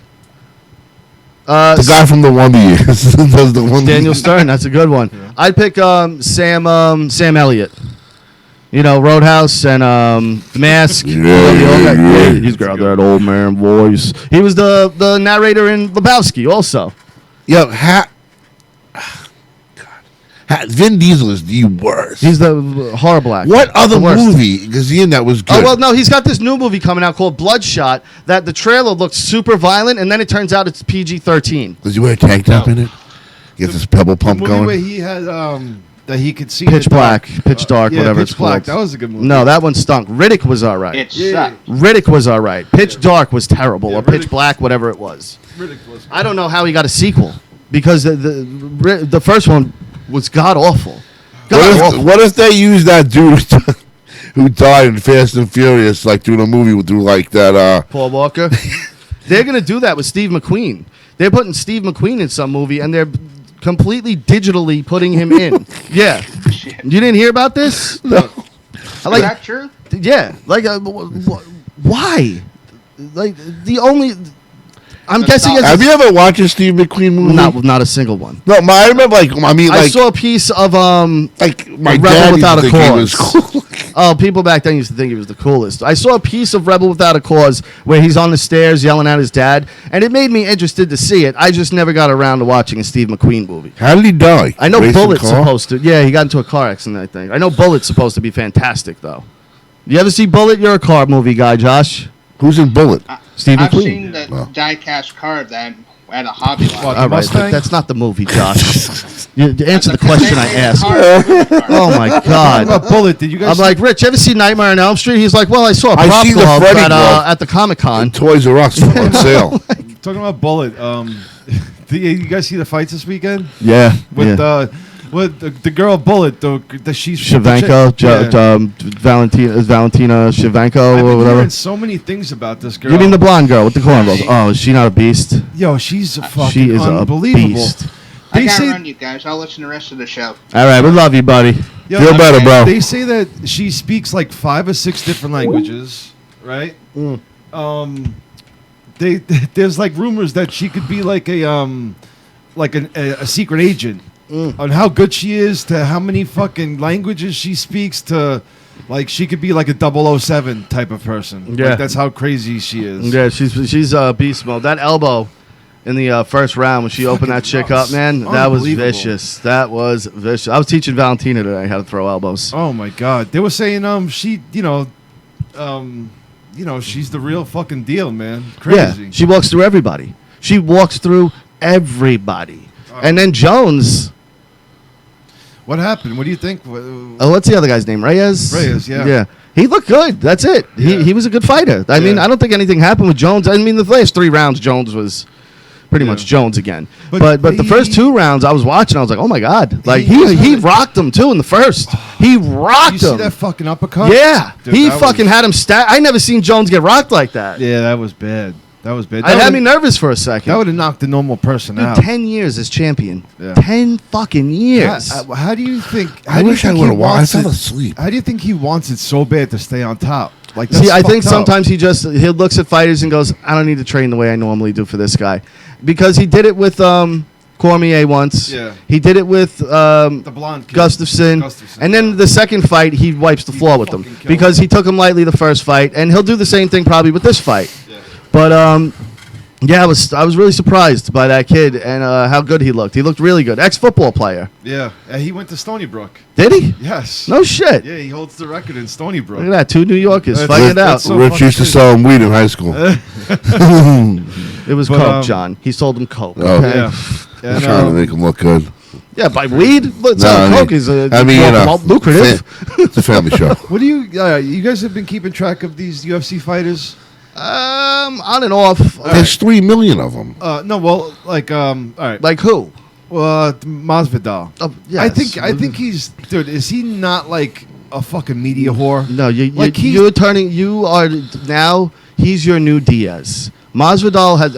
The guy from the Wonder Years does the Wonder Daniel Years. Stern. That's a good one. I'd pick Sam Elliott. You know, Roadhouse and The Mask. Yeah. He's got that old man voice. He was the narrator in Lebowski also. Yo, Vin Diesel is the worst. He's the horrible actor. What other The worst. movie? Because he in that was good. Oh, well, no, he's got this new movie coming out called Bloodshot that the trailer looks super violent, and then it turns out it's PG-13. Does he wear a tank top in it? Get this pebble The pump movie going. where he had that he could see Pitch the dark. Black, Pitch Dark, Yeah, whatever Pitch it's Black. called. That was a good movie. No, that one stunk. Riddick was all right. It sucked. Riddick was all right. Pitch Dark was terrible, Yeah, or Pitch Riddick- Black, whatever it was. Ridiculous. I don't know how he got a sequel because the first one was god awful. What if they use that dude who died in Fast and Furious, like doing a movie through like that? Paul Walker? They're gonna do that with Steve McQueen. They're putting Steve McQueen in some movie, and they're completely digitally putting him in. Yeah, you didn't hear about this? No. Is that true? Yeah, like why? Like the only. I'm guessing it's Have you ever watched a Steve McQueen movie? not a single one. No, I remember I saw a piece of like my Rebel dad Without a used to think he was Cause. cool. Oh, people back then used to think he was the coolest. I saw a piece of Rebel Without a Cause where he's on the stairs yelling at his dad, and it made me interested to see it. I just never got around to watching a Steve McQueen movie. How did he die? I know Racing Bullet's car? supposed to. Yeah, he got into a car accident, I think. I know Bullet's supposed to be fantastic, though. You ever see Bullet? You're a car movie guy, Josh. Who's in Bullet? Steve I've McQueen. seen the die-cast car of that at a Hobby Lobby. What, All right, Mustang? but that's not the movie, Josh. you answer the That's a question I designated asked. car. Oh my Talking God. about Bullet. Did you guys? I'm like, Rich, ever see Nightmare on Elm Street? He's like, well, I saw a I prop see the glove Freddy glove. at the Comic-Con. Toys R Us on sale. talking about Bullet. Did you guys see the fights this weekend? Yeah. With Well, the girl Bullet, though, that she's Shevchenko, Valentina Shevchenko, I've or been whatever. hearing so many things about this girl. You mean the blonde girl with the cornrows? Oh, is she not a beast? Yo, she's fucking She is unbelievable. a beast. I They gotta say, run, you guys. I'll listen to the rest of the show. All right, we love you, buddy. yo, Feel better, bro. They say that she speaks like 5 or 6 different languages, right? There's like rumors that she could be like a secret agent on how good she is, to how many fucking languages she speaks, to like she could be like a 007 type of person. Yeah. Like, that's how crazy she is. Yeah, she's beast mode. That elbow in the first round when she opened that chick up, man, that was Unbelievable. vicious. That was vicious. I was teaching Valentina today how to throw elbows. Oh my god, they were saying she she's the real fucking deal, man. Crazy. Yeah, she walks through everybody. She walks through everybody. And then Jones. What happened? What do you think? Oh, what's the other guy's name? Reyes? Reyes, yeah. Yeah. He looked good. That's it. Yeah. He was a good fighter. I mean, I don't think anything happened with Jones. I mean, the last 3 rounds, Jones was pretty much Jones again. But the first 2 rounds I was watching, I was like, oh my God. Like, he rocked him too in the first. He rocked You see him. that fucking uppercut? Yeah. Dude, he that fucking was- had him I never seen Jones get rocked like that. Yeah, that was bad. That was bad. It had me nervous for a second. That would have knocked the normal person Dude, out. 10 years as champion. Yeah. 10 fucking years. How do you think? I wish I would have watched. I fell asleep. How do you think he wants it so bad to stay on top? Like, See, that's I think fucked up. sometimes he looks at fighters and goes, I don't need to train the way I normally do for this guy. Because he did it with Cormier once. Yeah. He did it with the blonde kid. Gustafson. And then the second fight, he wipes the floor with him. fucking killed Because he took him lightly the first fight. And he'll do the same thing probably with this fight. Yeah. But, yeah, I was really surprised by that kid and how good he looked. He looked really good. Ex-football player. Yeah, he went to Stony Brook. Did he? Yes. No shit. Yeah, he holds the record in Stony Brook. Look at that. 2 New Yorkers That's- fighting it out. that's so Rich fucking used to crazy. sell him weed in high school. It was But, Coke, John. He sold him Coke. Oh. Okay? Yeah. I'm trying to make him look good. Yeah, by weed? Look, No, I mean- Coke is I mean, you know, lucrative. It's a family show. What do you guys have been keeping track of these UFC fighters? On and off. There's 3 million of them. No, well, like, all right. Like who? Masvidal. Yes. I think he's, dude, is he not like a fucking media whore? No, Like, he's- you are now, he's your new Diaz. Masvidal has,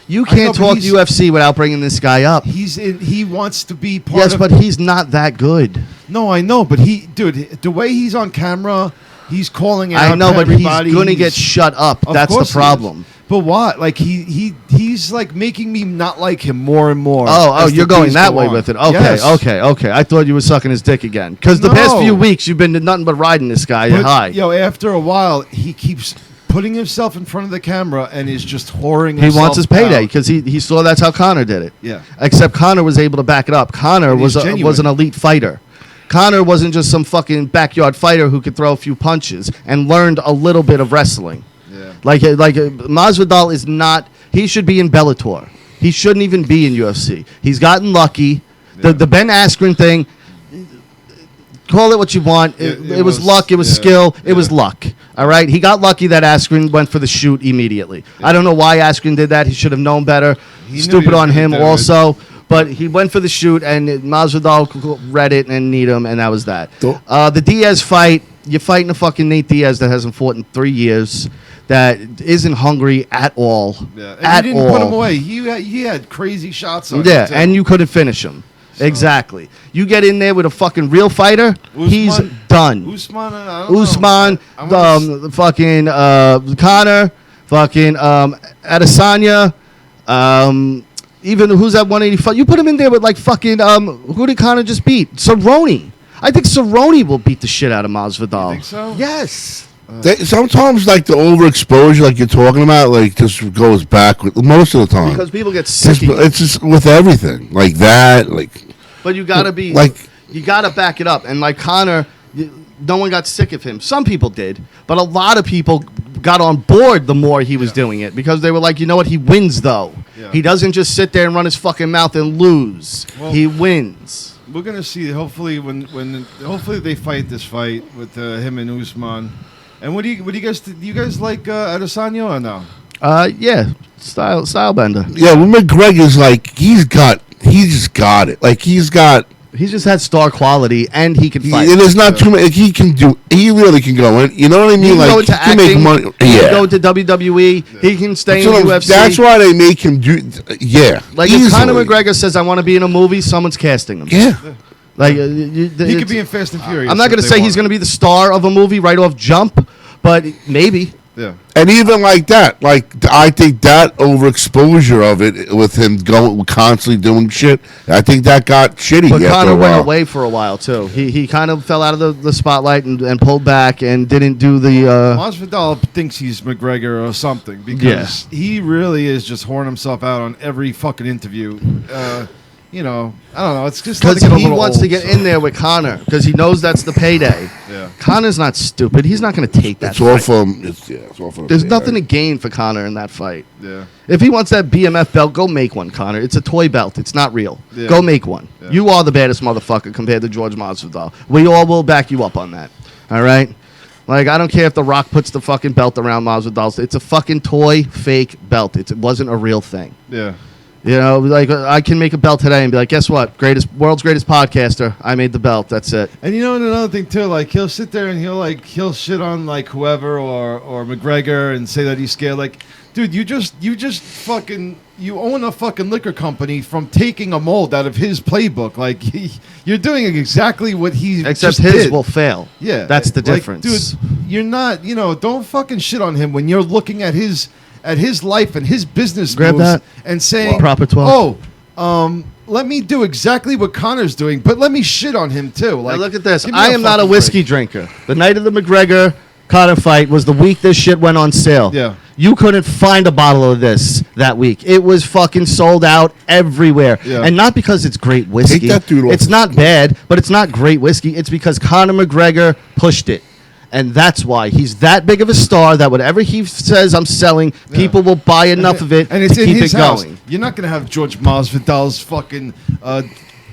you I know, can't but talk he's- UFC without bringing this guy up. He wants to be part Yes, of. but he's not that good. No, I know, but the way he's on camera, he's calling out I know, to but everybody. he's going to get shut up. Of That's the course he is. problem. But what? Like he's like making me not like him more and more. Oh, as you're the going days that go way on. with it. Okay, Yes. okay. I thought you were sucking his dick again. Because the past No. few weeks, you've been nothing but riding this guy But, high. Yo, after a while, he keeps putting himself in front of the camera and is just whoring He himself wants his payday out. because he saw that's how Conor did it. Yeah. Except Conor was able to back it up. Conor And he's was genuine. an elite fighter. Conor wasn't just some fucking backyard fighter who could throw a few punches and learned a little bit of wrestling. Yeah. Like Masvidal is not. He should be in Bellator. He shouldn't even be in UFC. He's gotten lucky. The Ben Askren thing. Call it what you want. It was luck. It was skill. It was luck. All right. He got lucky that Askren went for the shoot immediately. I don't know why Askren did that. He should have known better. He knew Stupid he was on gonna him do it. also. But he went for the shoot, and Masvidal read it and need him, and that was that. The Diaz fight, you're fighting a fucking Nate Diaz that hasn't fought in 3 years, that isn't hungry at all. Yeah. And At you didn't all. put him away. He had crazy shots on Yeah, him, too. and you couldn't finish him. Exactly. You get in there with a fucking real fighter, he's Usman- done. Usman, I don't know. Usman, I wanna fucking Conor, fucking Adesanya, even who's at 185? You put him in there with like fucking who did Conor just beat? Cerrone. I think Cerrone will beat the shit out of Masvidal. You think so? Yes. Sometimes, like the overexposure, like you're talking about, like just goes back most of the time. Because people get sick. Just, it's just with everything like that. Like, But you gotta be Like- you gotta back it up. And like Conor, no one got sick of him. Some people did, but a lot of people got on board the more he was doing it because they were like, you know what, he wins though. Yeah. He doesn't just sit there and run his fucking mouth and lose. Well- He wins. We're gonna see. Hopefully, hopefully they fight this fight with him and Usman. And what do you guys do? You guys like Adesanya or no? Yeah, style bender. yeah, well, McGregor's like he's just got it. Like he's got He's just had star quality, and he can fight. It is not too much. He can do. He really can go in. You know what I mean? He can go Like into he can make acting. money. He Yeah. can go into WWE. He can stay in UFC. That's why they make him do. Yeah. Like easily. if Conor McGregor says, "I want to be in a movie," someone's casting him. Yeah. Like He could be in Fast and Furious. I'm not going to say he's going to be the star of a movie right off jump, but maybe. Yeah. And even like that, like I think that overexposure of it with him going constantly doing shit, I think that got shitty. But after Conor a went while. away for a while too. He kind of fell out of the spotlight and pulled back and didn't do the. Masvidal thinks he's McGregor or something because he really is just whoring himself out on every fucking interview. You know, I don't know. It's just Because like he wants to get in there with Conor because he knows that's the payday. Yeah. Conor's not stupid. He's not going to take that. It's all fight. from. It's all from. There's nothing to gain for Conor in that fight. Yeah. If he wants that BMF belt, go make one, Conor. It's a toy belt. It's not real. Yeah. Go make one. Yeah. You are the baddest motherfucker compared to George Masvidal. We all will back you up on that. All right? Like, I don't care if The Rock puts the fucking belt around Masvidal's. It's a fucking toy, fake belt. It wasn't a real thing. Yeah. You know, like, I can make a belt today and be like, guess what? World's greatest podcaster. I made the belt. That's it. And you know, and another thing too, like he'll sit there and he'll shit on like whoever or McGregor and say that he's scared. Like, dude, you just fucking you own a fucking liquor company from taking a mold out of his playbook. Like you're doing exactly what he Except just his did. will fail. Yeah, That's the like, difference. dude. You're not, don't fucking shit on him when you're looking at his life and his business Grab moves that. and saying, Proper 12. let me do exactly what Conor's doing, but let me shit on him too. Like, Now look at this. give me I am not a fucking whiskey break. drinker. The night of the McGregor Conor fight was the week this shit went on sale. Yeah. You couldn't find a bottle of this that week. It was fucking sold out everywhere. Yeah. And not because it's great whiskey. Take that dude off. It's not bad, but it's not great whiskey. It's because Conor McGregor pushed it. And that's why he's that big of a star that whatever he says I'm selling, people will buy enough of it and it's to in keep his it house. going. You're not gonna have George Masvidal's fucking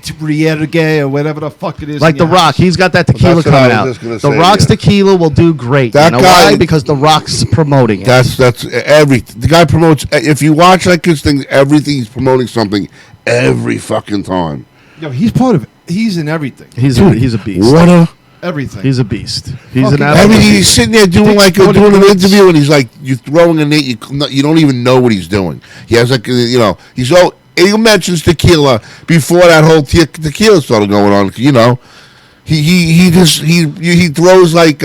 Rierge or whatever the fuck it is. Like in The your Rock, house. he's got that tequila that's what I coming was out. just gonna The say, Rock's yeah. tequila will do great. That You know guy- why? Because The Rock's promoting it. That's the guy promotes. If you watch like his thing, everything he's promoting something every fucking time. Yo, he's part of it. He's in everything. He's a beast. What a. Everything. He's a beast. He's Fucking an I absolute mean, he's beast. sitting there doing doing an interview, and he's like, you're throwing a net. You don't even know what he's doing. He has like, he's all. He mentions tequila before that whole tequila started going on. He throws like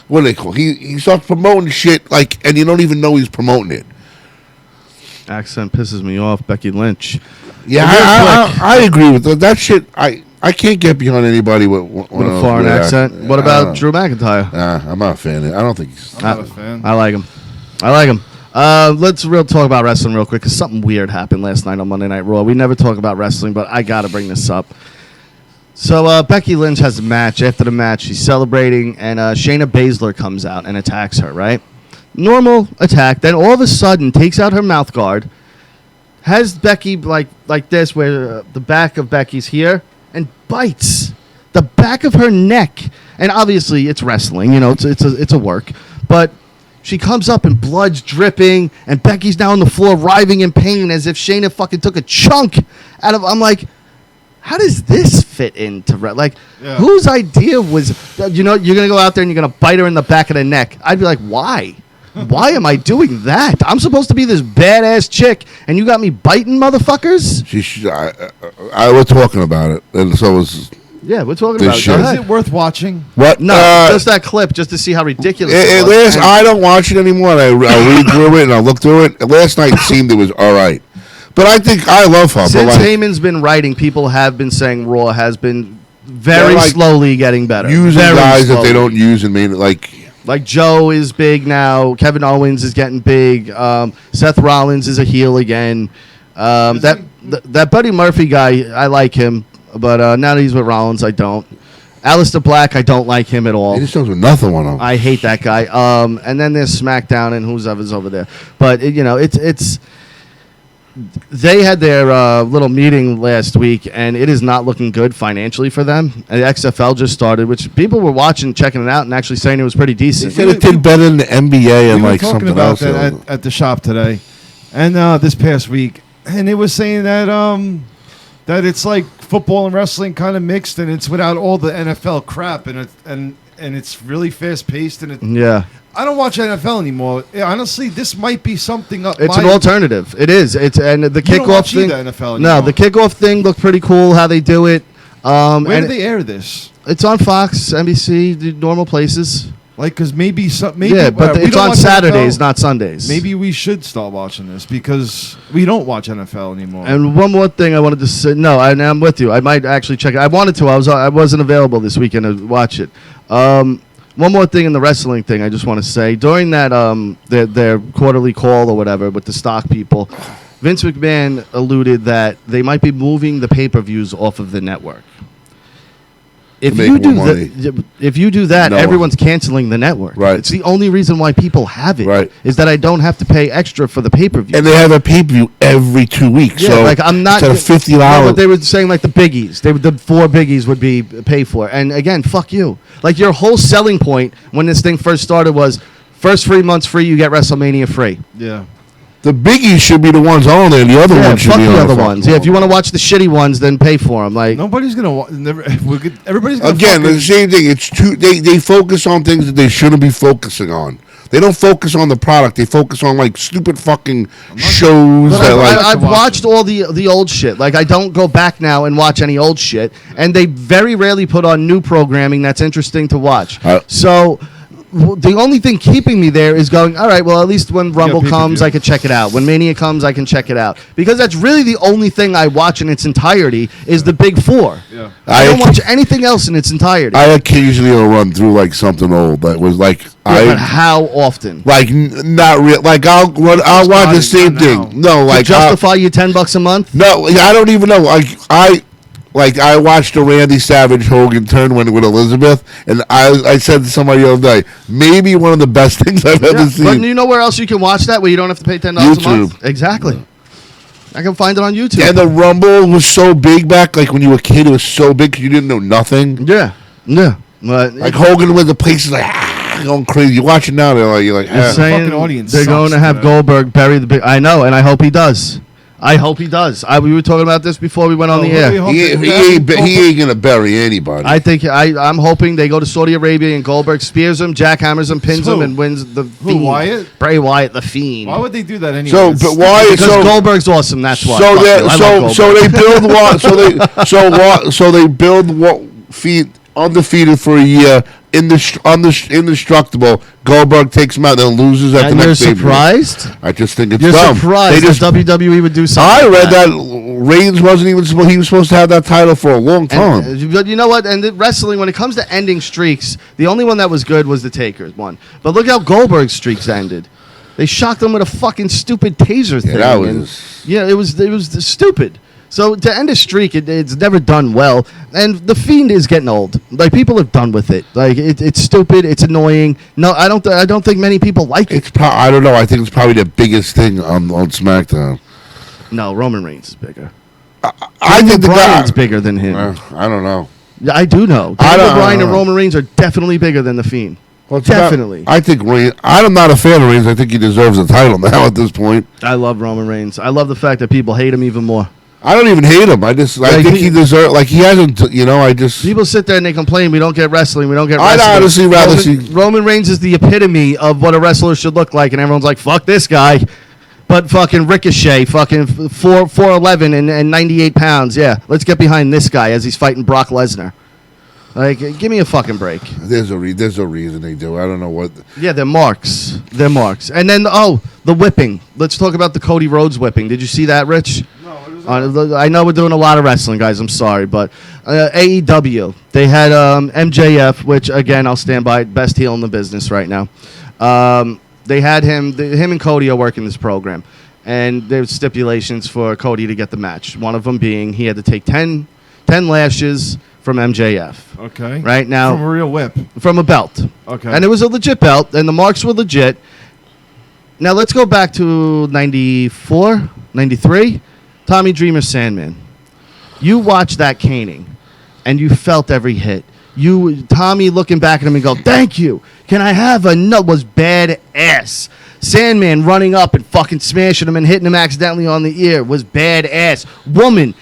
what do they call? He starts promoting shit like, and you don't even know he's promoting it. Accent pisses me off. Becky Lynch. Yeah, I agree with that shit. I can't get behind anybody with a foreign accent. What about Drew McIntyre? I'm not a fan of it. I don't think he's. I'm not a fan. I like him. Let's talk about wrestling real quick because something weird happened last night on Monday Night Raw. We never talk about wrestling, but I got to bring this up. So Becky Lynch has a match. After the match, she's celebrating, and Shayna Baszler comes out and attacks her, right? Normal attack. Then all of a sudden takes out her mouth guard, has Becky like this, where the back of Becky's here, and bites the back of her neck. And obviously, it's wrestling. It's a work. But she comes up and blood's dripping, and Becky's now on the floor writhing in pain as if Shayna fucking took a chunk out of. I'm like, how does this fit into whose idea was? You're gonna go out there and you're gonna bite her in the back of the neck. I'd be like, why? Why am I doing that? I'm supposed to be this badass chick, and you got me biting motherfuckers? I was talking about it, and so was. Yeah, we're talking This about it. shit. Go Is ahead. it worth watching? What? No, just that clip, just to see how ridiculous it was. And I don't watch it anymore. And I read through it and I look through it. Last night it seemed it was all right, but I think I love her. Since but Heyman's been writing, people have been saying Raw has been very They're, slowly getting better. using Very guys that slowly. they don't use and mean Like Joe is big now. Kevin Owens is getting big. Seth Rollins is a heel again. That Buddy Murphy guy, I like him, but now that he's with Rollins, I don't. Aleister Black, I don't like him at all. He just does with nothing on him. I hate that guy. And then there's SmackDown and whoever's over there. But it's they had their little meeting last week, and it is not looking good financially for them. And XFL just started, which people were watching, checking it out, and actually saying it was pretty He decent. said it did better than the NBA and We were like talking something about else. that at the shop today, and this past week, and it was saying that that it's like football and wrestling kind of mixed, and it's without all the NFL crap, and it's really fast paced, and Yeah. I don't watch NFL anymore. Yeah, honestly, this might be something up. It's an alternative. It is. And the You don't kickoff watch thing. either NFL No, anymore. the kickoff thing looked pretty cool. How they do it. Where and do they air this? It's on Fox, NBC, the normal places. Like, because maybe Yeah, but we it's don't on watch Saturdays, NFL. not Sundays. Maybe we should start watching this because we don't watch NFL anymore. And one more thing I wanted to say. No, I'm with you. I might actually check it. I wanted to. I wasn't available this weekend to watch it. One more thing in the wrestling thing I just want to say. During that their quarterly call or whatever with the stock people, Vince McMahon alluded that they might be moving the pay-per-views off of the network. If make you more do money. that, if you do that, No. everyone's canceling the network. Right. It's the only reason why people have it. Right. Is that I don't have to pay extra for the pay-per-view. And they have a pay-per-view every 2 weeks. Yeah, so like I'm not instead of $50. No, but they were saying like the biggies. The 4 biggies would be paid for. And again, fuck you. Like your whole selling point when this thing first started was first 3 months free, you get WrestleMania free. yeah. The biggies should be the ones on there. The other Yeah, ones should fuck be on the other fucking ones. Yeah, if you want to watch the shitty ones, then pay for them. Like Nobody's gonna. Everybody's gonna. Again, fucking- the same thing. It's too. They focus on things that they shouldn't be focusing on. They don't focus on the product. They focus on like stupid fucking shows. But That, like, I've watched all the old shit. Like I don't go back now and watch any old shit. And they very rarely put on new programming that's interesting to watch. So the only thing keeping me there is going, all right, well, at least when Rumble comes, I can check it out. When Mania comes, I can check it out. Because that's really the only thing I watch in its entirety is the big 4. Yeah. I don't watch anything else in its entirety. I occasionally will run through like something old that was like but how often? like not real. Like I'll watch the same thing. No, like to justify you $10 a month? No, I don't even know. I watched the Randy Savage Hogan tournament with Elizabeth, and I said to somebody the other day, maybe one of the best things I've ever seen. But you know where else you can watch that where you don't have to pay $10 a month? YouTube. Exactly. I can find it on YouTube. And the Rumble was so big back, like when you were a kid, it was so big because you didn't know nothing. Yeah. But like Hogan went to places like going crazy. You watch it now, you're like, They're saying fucking audience they're sucks going to have today. Goldberg bury the big. I know, and I hope he does. We were talking about this before we went on the air. He ain't gonna bury anybody. I think I'm hoping they go to Saudi Arabia and Goldberg spears him, jackhammers him, pins him, and wins the Fiend. Wyatt? Bray Wyatt, the Fiend. Why would they do that anyway? So, but why? Because Goldberg's awesome. That's why. So Fuck they you. I love Goldberg. build what? So they build what? Feet undefeated for a year. Indestructible. Goldberg takes him out and then loses at And the you're next pay-per-view. surprised? I just think it's You're dumb. surprised They just, that WWE would do something. I like read that Reigns wasn't even supposed. He was supposed to have that title for a long time. But you know what? And the wrestling, when it comes to ending streaks, the only one that was good was the Taker's one. But look how Goldberg's streaks ended. They shocked him with a fucking stupid taser thing. that and- was- yeah, it was stupid. So to end a streak, it's never done well. And the Fiend is getting old. Like people are done with it. Like it's stupid. It's annoying. No, I don't think many people like it. It's I don't know. I think it's probably the biggest thing on SmackDown. No, Roman Reigns is bigger. I think the Bryan's guy. bigger than him. I don't know. Yeah, I do know. I Daniel don't Bryan and know. Roman Reigns are definitely bigger than the Fiend. Well, it's Definitely. I think Reigns. I'm not a fan of Reigns. I think he deserves the title now at this point. I love Roman Reigns. I love the fact that people hate him even more. I don't even hate him. I think he deserves. Like he hasn't. People sit there and they complain. We don't get wrestling. We don't get I'd wrestling. honestly rather see Roman Reigns is the epitome of what a wrestler should look like, and everyone's like, "Fuck this guy." But fucking Ricochet, fucking 4'11" and 98 pounds. Yeah, let's get behind this guy as he's fighting Brock Lesnar. Like, give me a fucking break. There's a reason they do. I don't know what. Yeah, they're marks. They're marks. And then the whipping. Let's talk about the Cody Rhodes whipping. Did you see that, Rich? I know we're doing a lot of wrestling, guys. I'm sorry, but AEW, they had MJF, which again I'll stand by, best heel in the business right now. They had him and Cody are working this program, and there's stipulations for Cody to get the match. One of them being he had to take 10 lashes from MJF. Okay. Right now, From a real whip. from a belt. Okay. And it was a legit belt, and the marks were legit. Now let's go back to 94, 93. Tommy Dreamer Sandman. You watched that caning, and you felt every hit. Tommy looking back at him and go, "Thank you. Can I have a nut?" Was badass. Sandman running up and fucking smashing him and hitting him accidentally on the ear was badass. Woman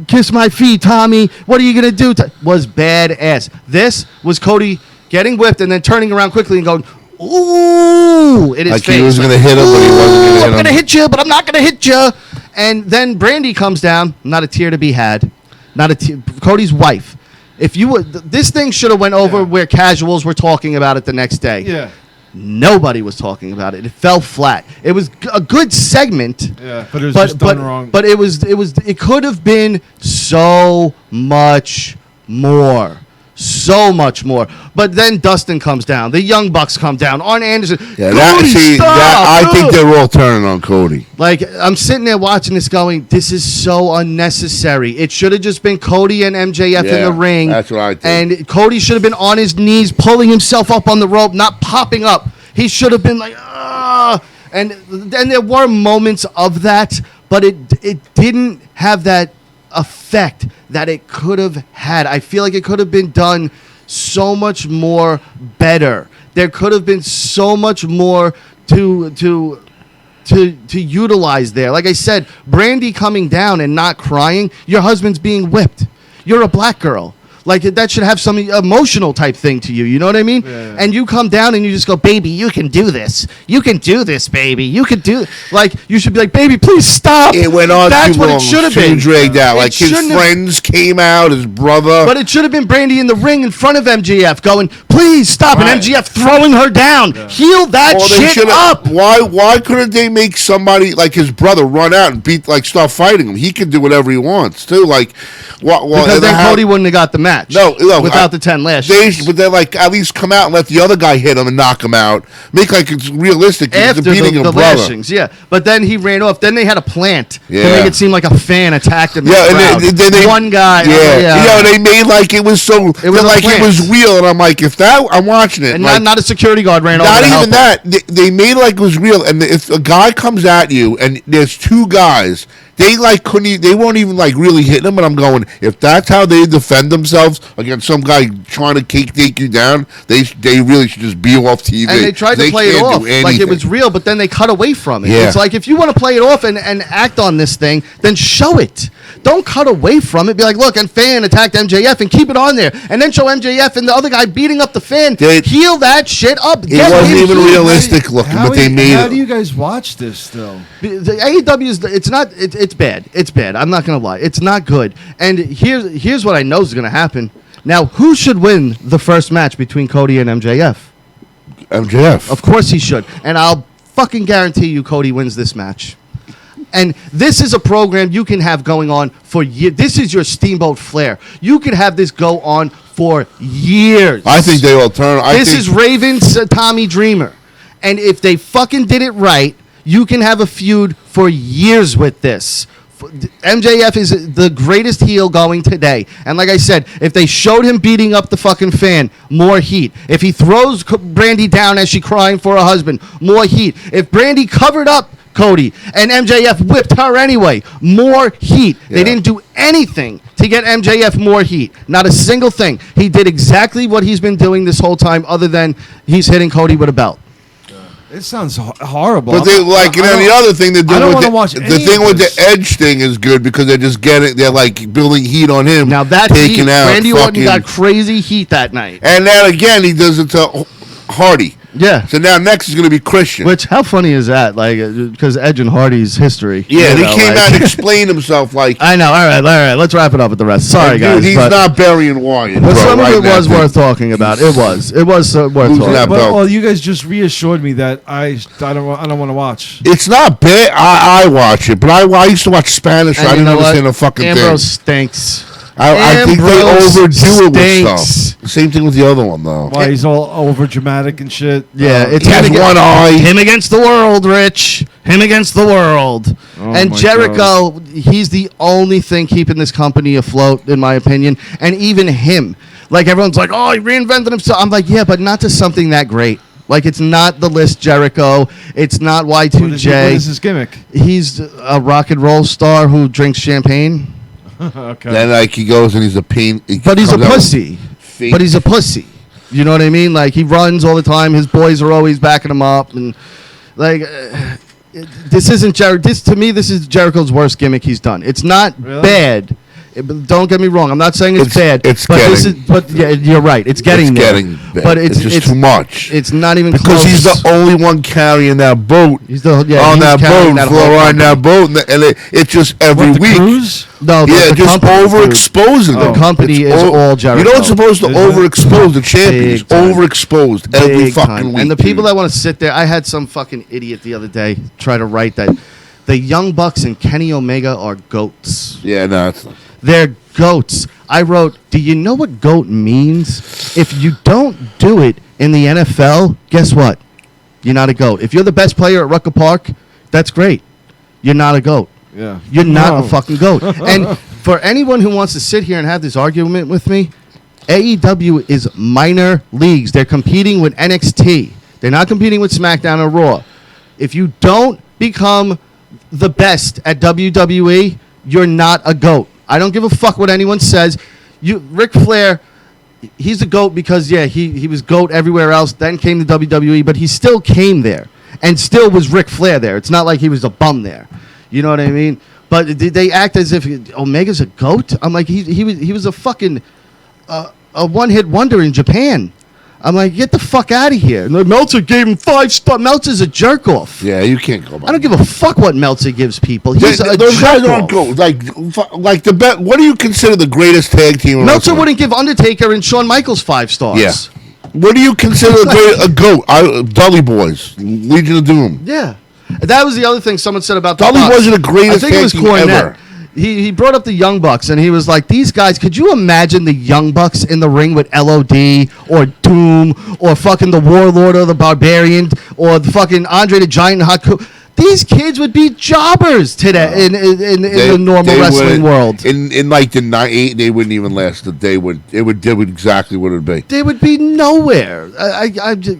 kiss my feet, Tommy. What are you gonna do? Was badass. This was Cody getting whipped and then turning around quickly and going, ooh, in his like face. He was going to hit him, but he wasn't going to hit him. I'm going to hit you, but I'm not going to hit you. And then Brandy comes down. Not a tear to be had. Not a tear. Cody's wife. If you would, this thing should have went over where casuals were talking about it the next day. Yeah. Nobody was talking about it. It fell flat. It was a good segment. Yeah, but it was just done wrong. But it could have been so much more. So much more. But then Dustin comes down. The Young Bucks come down. Arn Anderson. Yeah, Cody, I think they're all turning on Cody. Like, I'm sitting there watching this going, this is so unnecessary. It should have just been Cody and MJF in the ring. That's what I think. And Cody should have been on his knees, pulling himself up on the rope, not popping up. He should have been like, ah. And there were moments of that, but it didn't have that effect that it could have had. I feel like it could have been done so much more better. There could have been so much more to utilize there. Like I said, Brandy coming down and not crying, your husband's being whipped. You're a black girl. Like, that should have some emotional type thing to you. You know what I mean? Yeah. And you come down and you just go, baby, you can do this. You can do this, baby. You can do it. Like, you should be like, baby, please stop. It went on That's too what long. it should have been. Dragged out. Like, his friends came out, his brother. But it should have been Brandy in the ring in front of MJF going, please stop. Right. And MJF throwing her down. Yeah. Heal that shit up. Why couldn't they make somebody like his brother run out and start fighting him? He can do whatever he wants, too. Like, because then Cody wouldn't have got the match. No, without the 10 lashes. But they're like, at least come out and let the other guy hit him and knock him out. Make like it's realistic. After beating the lashings, yeah. But then he ran off. Then they had a plant to make it seem like a fan attacked him. Yeah, and then one guy. Yeah, they made like it was so. It was like it was real, and I'm like, if that, I'm watching it. And like, not a security guard ran over. Not even that. They made it like it was real, and if a guy comes at you and there's two guys. They won't even like really hit them, and I'm going, if that's how they defend themselves against some guy trying to take you down, they really should just be off TV. And they tried to play it off like it was real, but then they cut away from it. Yeah. It's like, if you want to play it off and act on this thing, then show it. Don't cut away from it. Be like, look, and fan attacked MJF and keep it on there. And then show MJF and the other guy beating up the fan. Heal that shit up. It wasn't even realistic looking, but they made it. How do you guys watch this still? The AEW it's bad. It's bad. I'm not going to lie. It's not good. And here's what I know is going to happen. Now, who should win the first match between Cody and MJF? MJF. Of course he should. And I'll fucking guarantee you Cody wins this match. And this is a program you can have going on for years. This is your Steamboat Flair. You can have this go on for years. I think they will turn. This is Raven's Tommy Dreamer. And if they fucking did it right, you can have a feud for years with this. MJF is the greatest heel going today. And like I said, if they showed him beating up the fucking fan, more heat. If he throws Brandy down as she crying for her husband, more heat. If Brandy covered up Cody and MJF whipped her anyway, more heat. Yeah. They didn't do anything to get MJF more heat. Not a single thing. He did exactly what he's been doing this whole time, other than he's hitting Cody with a belt. It sounds horrible. But they the other thing they're doing. I don't want to watch the thing with the Edge thing is good because they're just getting. They're like building heat on him. Now that taking out Randy Orton got crazy heat that night. And then again, he does it to Hardy. Yeah. So now next is going to be Christian. Which, how funny is that? Like, because Edge and Hardy's history. Yeah, he came out and explained himself like. I know. All right. Let's wrap it up with the rest. Sorry, guys. He's not burying Wyatt. But some of it was worth talking about. It was. It was worth talking about. Well, you guys just reassured me that I don't want to watch. It's not bad. I watch it, but I used to watch Spanish. So I didn't understand the fucking thing. Ambrose stinks. I think they overdo it with stuff. Same thing with the other one, though. Why he's all over dramatic and shit. Yeah, it's he has one eye. Him against the world, Rich. Him against the world. Oh, and Jericho, he's the only thing keeping this company afloat, in my opinion. And even him, like everyone's like, oh, he reinvented himself. I'm like, yeah, but not to something that great. Like, it's not the list Jericho. It's not Y2J. What is his gimmick? He's a rock and roll star who drinks champagne. Okay. Then like he goes and he's a pain. But he's a pussy. But he's a pussy. You know what I mean? Like, he runs all the time. His boys are always backing him up, and like this isn't This to me, this is Jericho's worst gimmick he's done. It's not bad. But don't get me wrong. I'm not saying it's bad. But yeah, you're right. It's getting bad. But it's just too much. It's not even because close. he's the only one carrying that boat. He's on that boat. And it's just every week. Cruise? No, yeah, just overexposing the company is all Jericho. You're not supposed to overexpose the champions. Overexposed every fucking week. And the people that want to sit there, I had some fucking idiot the other day try to write that the Young Bucks and Kenny Omega are goats. Yeah, no, it's not. They're goats. I wrote, do you know what goat means? If you don't do it in the NFL, guess what? You're not a goat. If you're the best player at Rucker Park, that's great. You're not a goat. Yeah. You're not a fucking goat. And for anyone who wants to sit here and have this argument with me, AEW is minor leagues. They're competing with NXT. They're not competing with SmackDown or Raw. If you don't become the best at WWE, you're not a GOAT. I don't give a fuck what anyone says. Ric Flair, he's a GOAT because, he was GOAT everywhere else, then came to WWE, but he still came there and still was Ric Flair there. It's not like he was a bum there. You know what I mean? But they act as if Omega's a GOAT? I'm like, he was a fucking a one-hit wonder in Japan. I'm like, get the fuck out of here. And Meltzer gave him 5 stars. Meltzer's a jerk off. Yeah, you can't go back. I don't give a fuck what Meltzer gives people. He's a those guys jerk aren't off. go like the best. What do you consider the greatest tag team? In Meltzer wrestling? wouldn't give Undertaker and Shawn Michaels 5 stars. Yeah. What do you consider a GOAT? Dudley Boys, Legion of Doom. Yeah. That was the other thing someone said about the Dudley Bucks. wasn't the greatest I think it was tag team Cornette. ever. He brought up the Young Bucks, and he was like, these guys, could you imagine the Young Bucks in the ring with LOD or Doom or fucking the Warlord or the Barbarian or the fucking Andre the Giant Haku? These kids would be jobbers today in the normal wrestling world. In like the 98, they wouldn't even last a day. It would exactly what it would be. They would be nowhere. I just...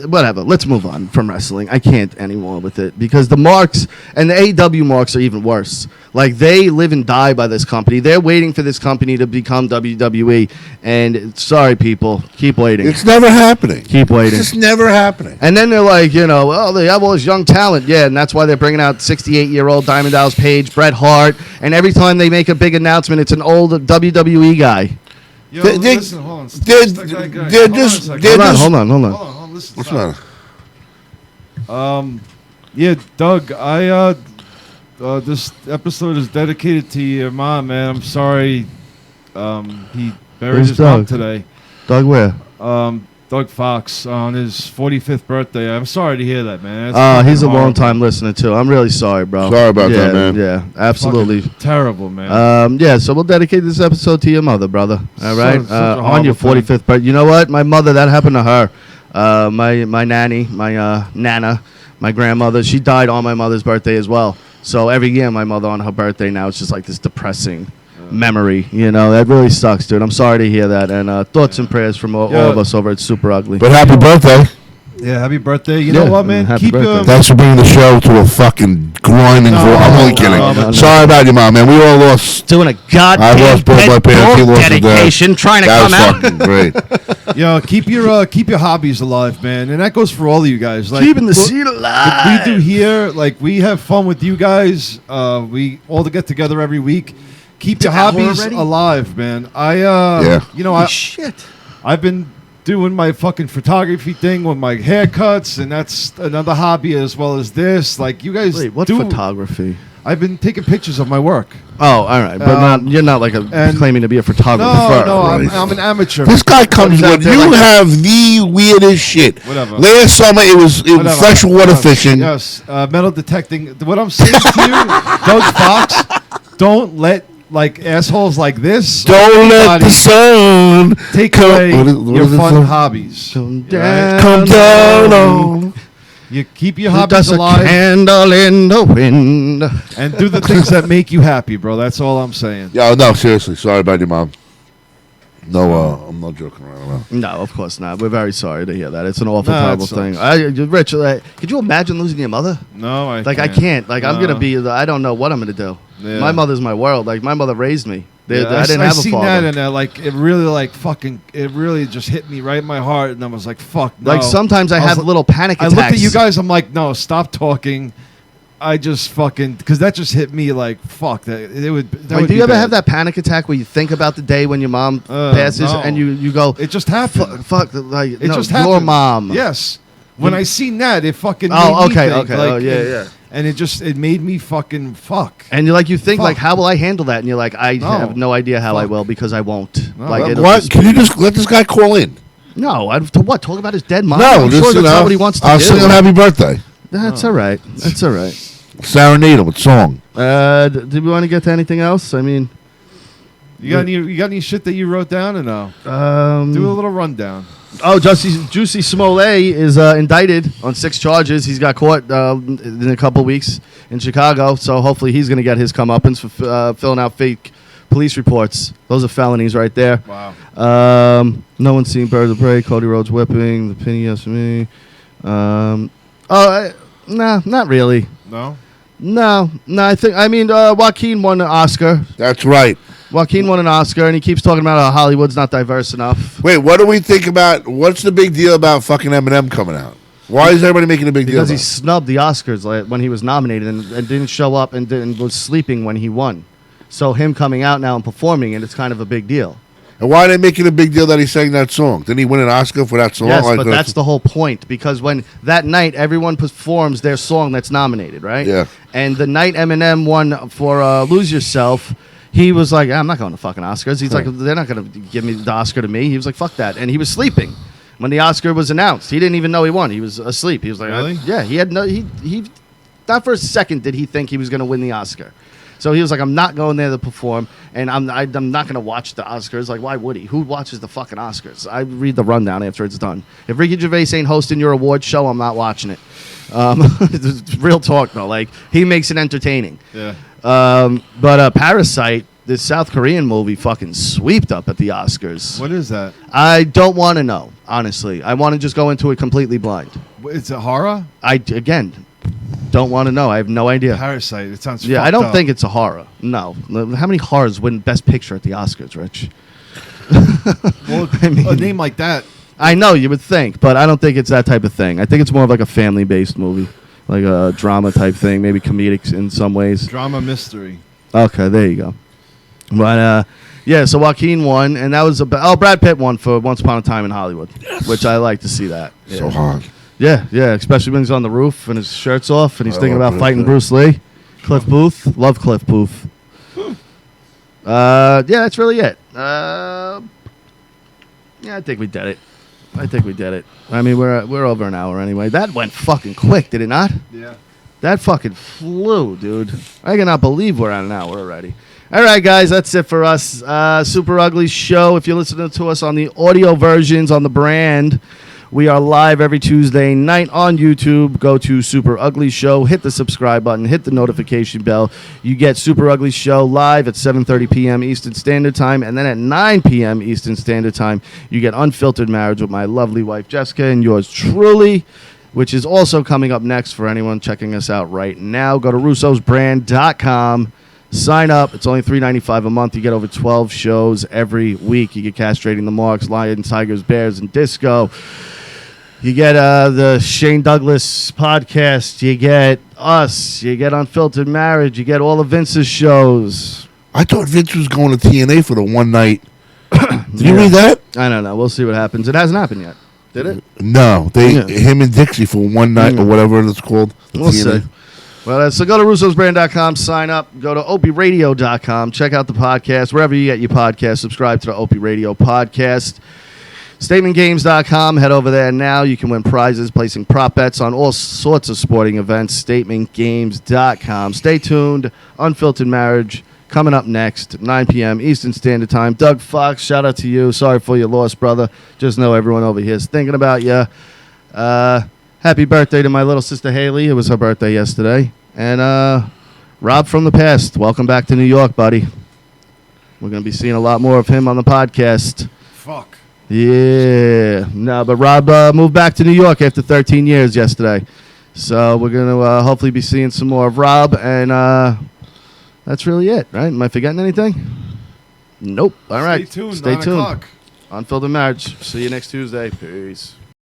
whatever. Let's move on from wrestling. I can't anymore with it because the marks and the AEW marks are even worse. Like, they live and die by this company. They're waiting for this company to become WWE. And sorry, people, keep waiting. It's never happening. Keep waiting. It's just never happening. And then they're like, they have all this young talent. Yeah, and that's why they're bringing out 68-year-old Diamond Dallas Page, Bret Hart. And every time they make a big announcement, it's an old WWE guy. Yo, listen, hold on. Hold on. Listen, what's the matter? Yeah, Doug, this episode is dedicated to your mom, man. I'm sorry. He buried his mom today. Doug where? Doug Fox on his 45th birthday. I'm sorry to hear that, man. He's a long-time listener, too. I'm really sorry, bro. Sorry about that, man. Yeah, absolutely. Fucking terrible, man. So we'll dedicate this episode to your mother, brother. All right? Such a On your horrible 45th birthday. You know what? My mother, that happened to her. My nanny, my Nana, my grandmother, she died on my mother's birthday as well. So every year my mother on her birthday now, it's just like this depressing memory. That really sucks, dude. I'm sorry to hear that. And thoughts and prayers from all of us over at Super Ugly. But happy birthday. Yeah, happy birthday. You know what, man? Happy birthday. Thanks for bringing the show to a fucking grinding halt. I'm only kidding. No. Sorry about you, mom, man. We all lost. Doing a I goddamn lost both my parents. He lost his dad. dedication, trying to That come out. was fucking great. Yo, keep your hobbies alive, man, and that goes for all of you guys. Like, Keeping the seed alive. What we do here, like, we have fun with you guys. We all get together every week. Keep your hobbies alive, man. Shit. I've been doing my fucking photography thing with my haircuts, and that's another hobby as well as this. Like, you guys. Wait, what photography? I've been taking pictures of my work. Oh, all right, but you're not like claiming to be a photographer. No, right? I'm an amateur. This guy comes with you have the weirdest shit. Whatever. Last summer it was freshwater fishing. Yes, metal detecting. What I'm saying to you, Doug Fox, don't let assholes like this. Don't let the sun take away your fun hobbies. Come down on. You keep your hobbies alive. A candle in the wind. And do the things that make you happy, bro. That's all I'm saying. Yeah, no, seriously. Sorry about your mom. No, I'm not joking around. No, of course not. We're very sorry to hear that. It's an awful, terrible thing. Rich, could you imagine losing your mother? No, I can't. I'm going to be, I don't know what I'm going to do. Yeah. My mother's my world. Like, my mother raised me. I didn't have a seen father. that, and it really just hit me right in my heart, and I was like, "Fuck." No. Like sometimes I have little panic attacks. I looked at you guys. I'm like, "No, stop talking." I just because that just hit me like, "Fuck that." It would. Do you ever have that panic attack where you think about the day when your mom passes no. and you go, "It just happened." Fuck, like it just happened. Your mom. Yes. When I seen that, it fucking. Oh, made me okay. think, like, yeah. And it made me fucking fuck. And you think Fuck. like, how will I handle that? And you're like, I have no idea how I Fuck. will because I won't. No. Like, What? Can you just let this guy call in? No, to what? Talk about his dead mom? No, I'm just sure that's not what he wants to I'll do. sing him happy birthday. That's all right. That's all right. Serenade him with song. Did we want to get to anything else? I mean, You got any shit that you wrote down or no? Do a little rundown. Oh, Juicy Smollett is indicted on 6 charges. He's got caught in a couple weeks in Chicago, so hopefully he's going to get his comeuppance for filling out fake police reports. Those are felonies right there. Wow. No one's seen Birds of Prey, Cody Rhodes whipping, The Penny Yes Me. Nah, not really. No? No. I mean, Joaquin won an Oscar. That's right. Joaquin won an Oscar, and he keeps talking about how Hollywood's not diverse enough. Wait, what do we think about? What's the big deal about fucking Eminem coming out? Why is everybody making a big deal? Because he about it? snubbed the Oscars when he was nominated and didn't show up and was sleeping when he won. So him coming out now and performing it, it's kind of a big deal. And why are they making a big deal that he sang that song? Didn't he win an Oscar for that song? Yes, but that's the whole point. Because when that night everyone performs their song that's nominated, right? Yeah. And the night Eminem won for "Lose Yourself," he was like, "I'm not going to fucking Oscars." He's like, "They're not going to give me the Oscar to me." He was like, "Fuck that," and he was sleeping when the Oscar was announced. He didn't even know he won. He was asleep. He was like, Really? "Yeah." He had no. He not for a second did he think he was going to win the Oscar. So he was like, I'm not going there to perform, and I'm not going to watch the Oscars. Like, why would he? Who watches the fucking Oscars? I read the rundown after it's done. If Ricky Gervais ain't hosting your award show, I'm not watching it. Real talk, though. Like, he makes it entertaining. Yeah. But Parasite, this South Korean movie, fucking sweeped up at the Oscars. What is that? I don't want to know, honestly. I want to just go into it completely blind. It's a horror? Again, don't want to know. I have no idea. Parasite. It sounds Yeah, fucked I don't up. think it's a horror. No. How many horrors win Best Picture at the Oscars, Rich? Well, I mean- a name like that. I know, you would think, but I don't think it's that type of thing. I think it's more of like a family-based movie, like a drama type thing, maybe comedic in some ways. Drama mystery. Okay, there you go. But, yeah, so Joaquin won, and that was Brad Pitt won for Once Upon a Time in Hollywood, which I like to see that. Yeah. So hard. Yeah, especially when he's on the roof and his shirt's off and he's I thinking love about Brad fighting Pitt. Bruce Lee. Cliff Booth. Love Cliff Booth. Yeah, that's really it. Yeah, I think we did it. I mean, we're over an hour anyway. That went fucking quick, did it not? Yeah. That fucking flew, dude. I cannot believe we're at an hour already. All right, guys, that's it for us. Super Ugly Show. If you're listening to us on the audio versions on the brand, we are live every Tuesday night on YouTube. Go to Super Ugly Show, hit the subscribe button, hit the notification bell. You get Super Ugly Show live at 7:30 p.m. Eastern Standard Time, and then at 9 p.m. Eastern Standard Time, you get Unfiltered Marriage with my lovely wife Jessica and yours truly, which is also coming up next for anyone checking us out right now. Go to russosbrand.com. Sign up. It's only $3.95 a month. You get over 12 shows every week. You get Castrating the Marks, Lions, Tigers, Bears, and Disco. You get the Shane Douglas podcast. You get us. You get Unfiltered Marriage. You get all of Vince's shows. I thought Vince was going to TNA for the one night. Did you read that? I don't know. We'll see what happens. It hasn't happened yet. Did it? No, him and Dixie for one night or whatever it's called. the We'll TNA. see. Well, so go to russosbrand.com, sign up, go to opiradio.com, check out the podcast, wherever you get your podcast, subscribe to the Opie Radio podcast. StatementGames.com, head over there now. You can win prizes, placing prop bets on all sorts of sporting events. StatementGames.com. Stay tuned. Unfiltered Marriage coming up next, 9 p.m. Eastern Standard Time. Doug Fox, shout out to you. Sorry for your loss, brother. Just know everyone over here is thinking about you. Happy birthday to my little sister Haley. It was her birthday yesterday. And Rob from the past, welcome back to New York, buddy. We're going to be seeing a lot more of him on the podcast. Fuck. Yeah. No, but Rob moved back to New York after 13 years yesterday. So we're going to hopefully be seeing some more of Rob. And that's really it, right? Am I forgetting anything? Nope. All right. Stay tuned. Stay 9 tuned. o'clock. Unfiltered Marriage. See you next Tuesday. Peace.